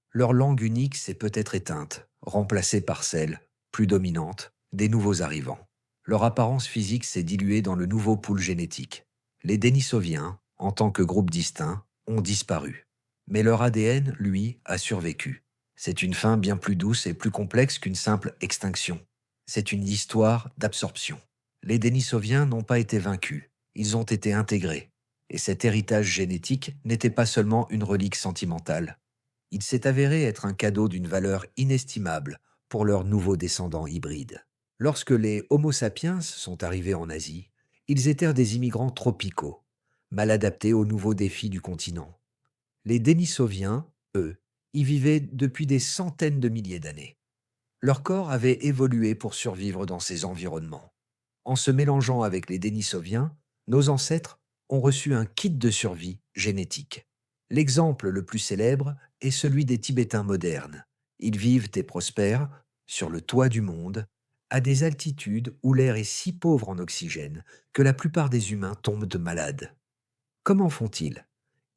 Leur langue unique s'est peut-être éteinte, remplacée par celle, plus dominante, des nouveaux arrivants. Leur apparence physique s'est diluée dans le nouveau pool génétique. Les Dénisoviens, en tant que groupe distinct, ont disparu. Mais leur ADN, lui, a survécu. C'est une fin bien plus douce et plus complexe qu'une simple extinction. C'est une histoire d'absorption. Les Dénisoviens n'ont pas été vaincus, ils ont été intégrés. Et cet héritage génétique n'était pas seulement une relique sentimentale. Il s'est avéré être un cadeau d'une valeur inestimable pour leurs nouveaux descendants hybrides. Lorsque les Homo sapiens sont arrivés en Asie, ils étaient des immigrants tropicaux, mal adaptés aux nouveaux défis du continent. Les Dénisoviens, eux, y vivaient depuis des centaines de milliers d'années. Leur corps avait évolué pour survivre dans ces environnements. En se mélangeant avec les Dénisoviens, nos ancêtres ont reçu un kit de survie génétique. L'exemple le plus célèbre est celui des Tibétains modernes. Ils vivent et prospèrent sur le toit du monde, à des altitudes où l'air est si pauvre en oxygène que la plupart des humains tombent de malades. Comment font-ils?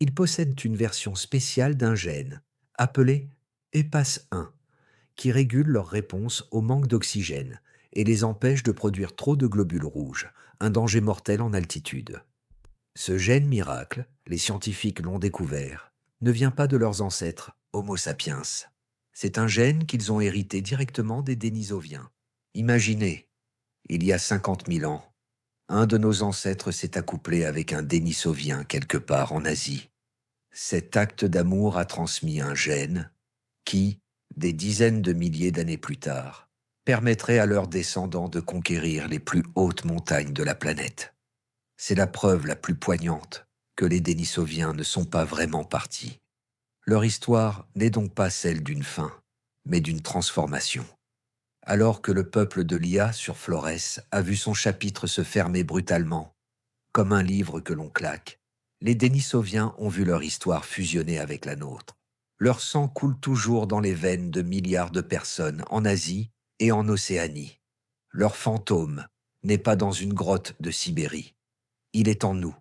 Ils possèdent une version spéciale d'un gène, appelé EPAS1, qui régule leur réponse au manque d'oxygène et les empêche de produire trop de globules rouges, un danger mortel en altitude. Ce gène miracle, les scientifiques l'ont découvert, ne vient pas de leurs ancêtres, Homo sapiens. C'est un gène qu'ils ont hérité directement des Dénisoviens. Imaginez, il y a 50 000 ans, un de nos ancêtres s'est accouplé avec un Dénisovien quelque part en Asie. Cet acte d'amour a transmis un gène qui, des dizaines de milliers d'années plus tard, permettrait à leurs descendants de conquérir les plus hautes montagnes de la planète. C'est la preuve la plus poignante que les Dénisoviens ne sont pas vraiment partis. Leur histoire n'est donc pas celle d'une fin, mais d'une transformation. Alors que le peuple de Lia sur Flores a vu son chapitre se fermer brutalement, comme un livre que l'on claque, les Dénisoviens ont vu leur histoire fusionner avec la nôtre. Leur sang coule toujours dans les veines de milliards de personnes en Asie et en Océanie. Leur fantôme n'est pas dans une grotte de Sibérie. Il est en nous.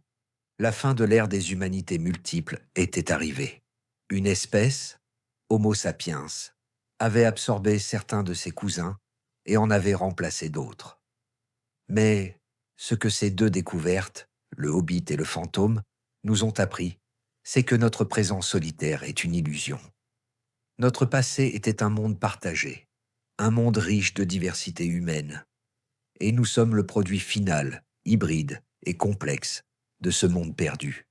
La fin de l'ère des humanités multiples était arrivée. Une espèce, Homo sapiens, avait absorbé certains de ses cousins et en avait remplacé d'autres. Mais ce que ces deux découvertes, le Hobbit et le fantôme, nous ont appris, c'est que notre présent solitaire est une illusion. Notre passé était un monde partagé, un monde riche de diversité humaine. Et nous sommes le produit final, hybride, et complexe de ce monde perdu.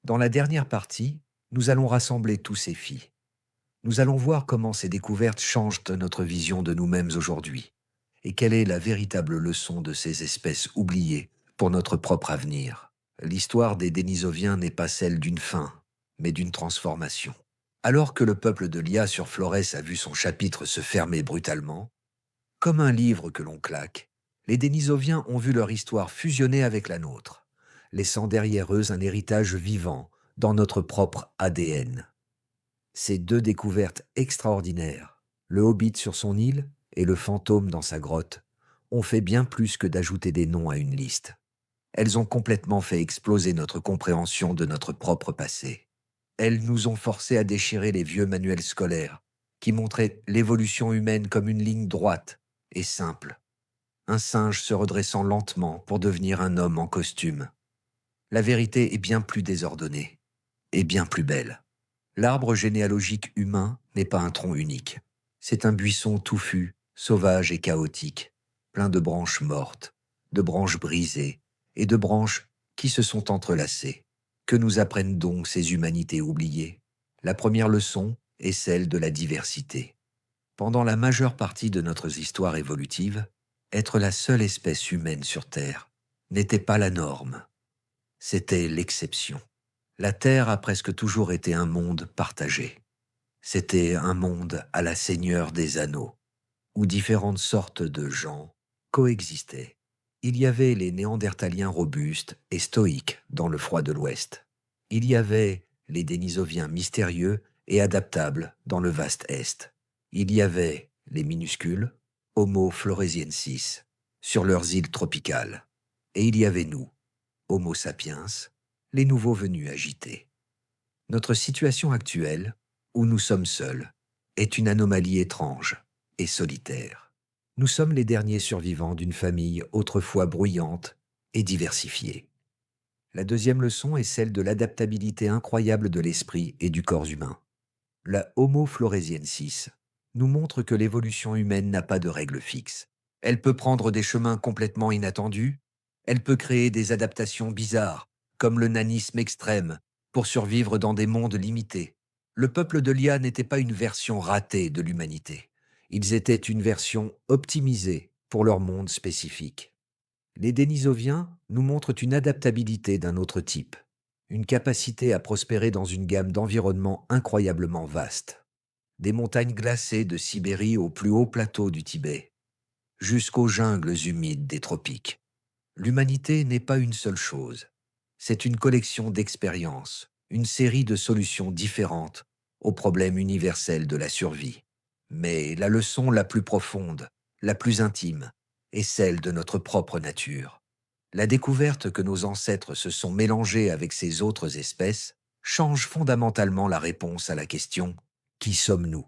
Dans la dernière partie, nous allons rassembler tous ces filles. Nous allons voir comment ces découvertes changent notre vision de nous-mêmes aujourd'hui et quelle est la véritable leçon de ces espèces oubliées pour notre propre avenir. L'histoire des Dénisoviens n'est pas celle d'une fin, mais d'une transformation. Alors que le peuple de Lia sur Flores a vu son chapitre se fermer brutalement, comme un livre que l'on claque, les Dénisoviens ont vu leur histoire fusionner avec la nôtre, laissant derrière eux un héritage vivant dans notre propre ADN. Ces deux découvertes extraordinaires, le hobbit sur son île et le fantôme dans sa grotte, ont fait bien plus que d'ajouter des noms à une liste. Elles ont complètement fait exploser notre compréhension de notre propre passé. Elles nous ont forcés à déchirer les vieux manuels scolaires qui montraient l'évolution humaine comme une ligne droite et simple. Un singe se redressant lentement pour devenir un homme en costume. La vérité est bien plus désordonnée et bien plus belle. L'arbre généalogique humain n'est pas un tronc unique. C'est un buisson touffu, sauvage et chaotique, plein de branches mortes, de branches brisées et de branches qui se sont entrelacées. Que nous apprennent donc ces humanités oubliées? La première leçon est celle de la diversité. Pendant la majeure partie de notre histoire évolutive, être la seule espèce humaine sur Terre n'était pas la norme, c'était l'exception. La Terre a presque toujours été un monde partagé. C'était un monde à la Seigneur des Anneaux, où différentes sortes de gens coexistaient. Il y avait les Néandertaliens robustes et stoïques dans le froid de l'Ouest. Il y avait les Dénisoviens mystérieux et adaptables dans le vaste Est. Il y avait les minuscules, Homo floresiensis, sur leurs îles tropicales. Et il y avait nous, Homo sapiens, les nouveaux venus agités. Notre situation actuelle, où nous sommes seuls, est une anomalie étrange et solitaire. Nous sommes les derniers survivants d'une famille autrefois bruyante et diversifiée. La deuxième leçon est celle de l'adaptabilité incroyable de l'esprit et du corps humain. La Homo floresiensis nous montre que l'évolution humaine n'a pas de règles fixes. Elle peut prendre des chemins complètement inattendus, elle peut créer des adaptations bizarres, comme le nanisme extrême, pour survivre dans des mondes limités. Le peuple de Lia n'était pas une version ratée de l'humanité. Ils étaient une version optimisée pour leur monde spécifique. Les Dénisoviens nous montrent une adaptabilité d'un autre type, une capacité à prospérer dans une gamme d'environnements incroyablement vastes. Des montagnes glacées de Sibérie au plus haut plateau du Tibet, jusqu'aux jungles humides des tropiques. L'humanité n'est pas une seule chose. C'est une collection d'expériences, une série de solutions différentes aux problèmes universels de la survie. Mais la leçon la plus profonde, la plus intime, est celle de notre propre nature. La découverte que nos ancêtres se sont mélangés avec ces autres espèces change fondamentalement la réponse à la question « Qui sommes-nous » ?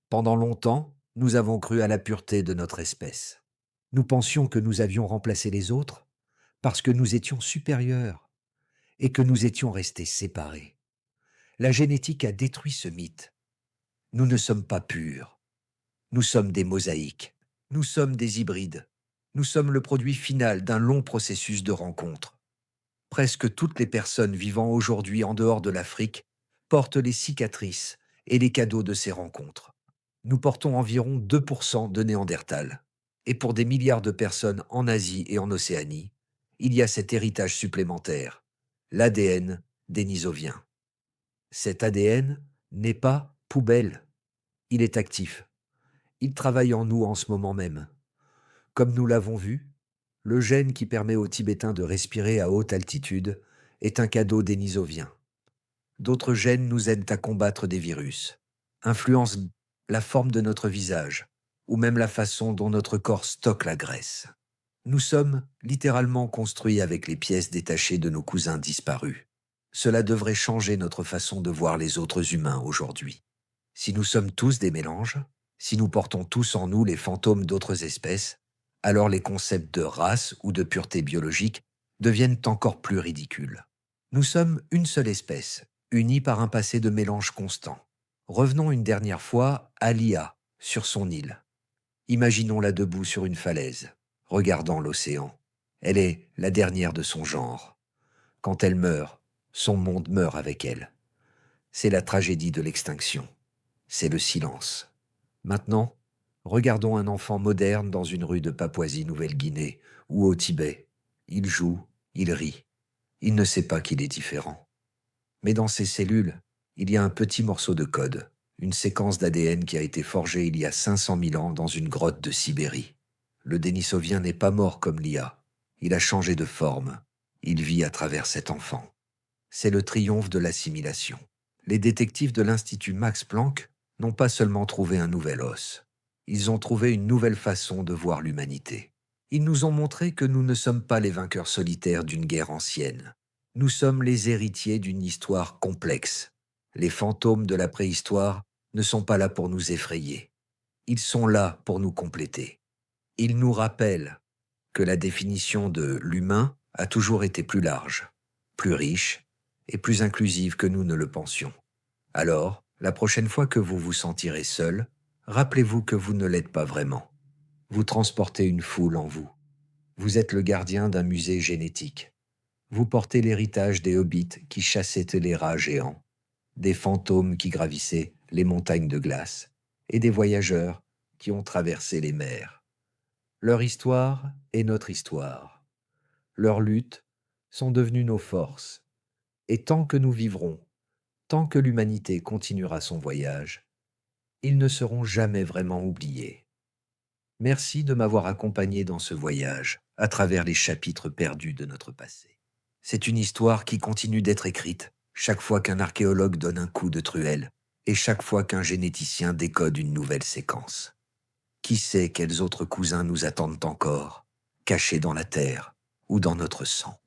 Pendant longtemps, nous avons cru à la pureté de notre espèce. Nous pensions que nous avions remplacé les autres parce que nous étions supérieurs et que nous étions restés séparés. La génétique a détruit ce mythe. Nous ne sommes pas purs. Nous sommes des mosaïques. Nous sommes des hybrides. Nous sommes le produit final d'un long processus de rencontre. Presque toutes les personnes vivant aujourd'hui en dehors de l'Afrique portent les cicatrices et les cadeaux de ces rencontres. Nous portons environ 2% de Néandertal. Et pour des milliards de personnes en Asie et en Océanie, il y a cet héritage supplémentaire, l'ADN dénisovien. Cet ADN n'est pas poubelle, il est actif. Il travaille en nous en ce moment même. Comme nous l'avons vu, le gène qui permet aux Tibétains de respirer à haute altitude est un cadeau dénisovien. D'autres gènes nous aident à combattre des virus, influencent la forme de notre visage ou même la façon dont notre corps stocke la graisse. Nous sommes littéralement construits avec les pièces détachées de nos cousins disparus. Cela devrait changer notre façon de voir les autres humains aujourd'hui. Si nous sommes tous des mélanges, si nous portons tous en nous les fantômes d'autres espèces, alors les concepts de race ou de pureté biologique deviennent encore plus ridicules. Nous sommes une seule espèce, unis par un passé de mélange constant. Revenons une dernière fois à Lia, sur son île. Imaginons-la debout sur une falaise, regardant l'océan. Elle est la dernière de son genre. Quand elle meurt, son monde meurt avec elle. C'est la tragédie de l'extinction. C'est le silence. Maintenant, regardons un enfant moderne dans une rue de Papouasie-Nouvelle-Guinée ou au Tibet. Il joue, il rit. Il ne sait pas qu'il est différent. Mais dans ses cellules, il y a un petit morceau de code, une séquence d'ADN qui a été forgée il y a 500 000 ans dans une grotte de Sibérie. Le Denisovien n'est pas mort comme l'IA. Il a changé de forme. Il vit à travers cet enfant. C'est le triomphe de l'assimilation. Les détectives de l'Institut Max Planck n'ont pas seulement trouvé un nouvel os. Ils ont trouvé une nouvelle façon de voir l'humanité. Ils nous ont montré que nous ne sommes pas les vainqueurs solitaires d'une guerre ancienne. Nous sommes les héritiers d'une histoire complexe. Les fantômes de la préhistoire ne sont pas là pour nous effrayer. Ils sont là pour nous compléter. Ils nous rappellent que la définition de l'humain a toujours été plus large, plus riche et plus inclusive que nous ne le pensions. Alors, la prochaine fois que vous vous sentirez seul, rappelez-vous que vous ne l'êtes pas vraiment. Vous transportez une foule en vous. Vous êtes le gardien d'un musée génétique. Vous portez l'héritage des hobbits qui chassaient les rats géants, des fantômes qui gravissaient les montagnes de glace et des voyageurs qui ont traversé les mers. Leur histoire est notre histoire. Leurs luttes sont devenues nos forces. Et tant que nous vivrons, tant que l'humanité continuera son voyage, ils ne seront jamais vraiment oubliés. Merci de m'avoir accompagné dans ce voyage à travers les chapitres perdus de notre passé. C'est une histoire qui continue d'être écrite chaque fois qu'un archéologue donne un coup de truelle et chaque fois qu'un généticien décode une nouvelle séquence. Qui sait quels autres cousins nous attendent encore, cachés dans la terre ou dans notre sang?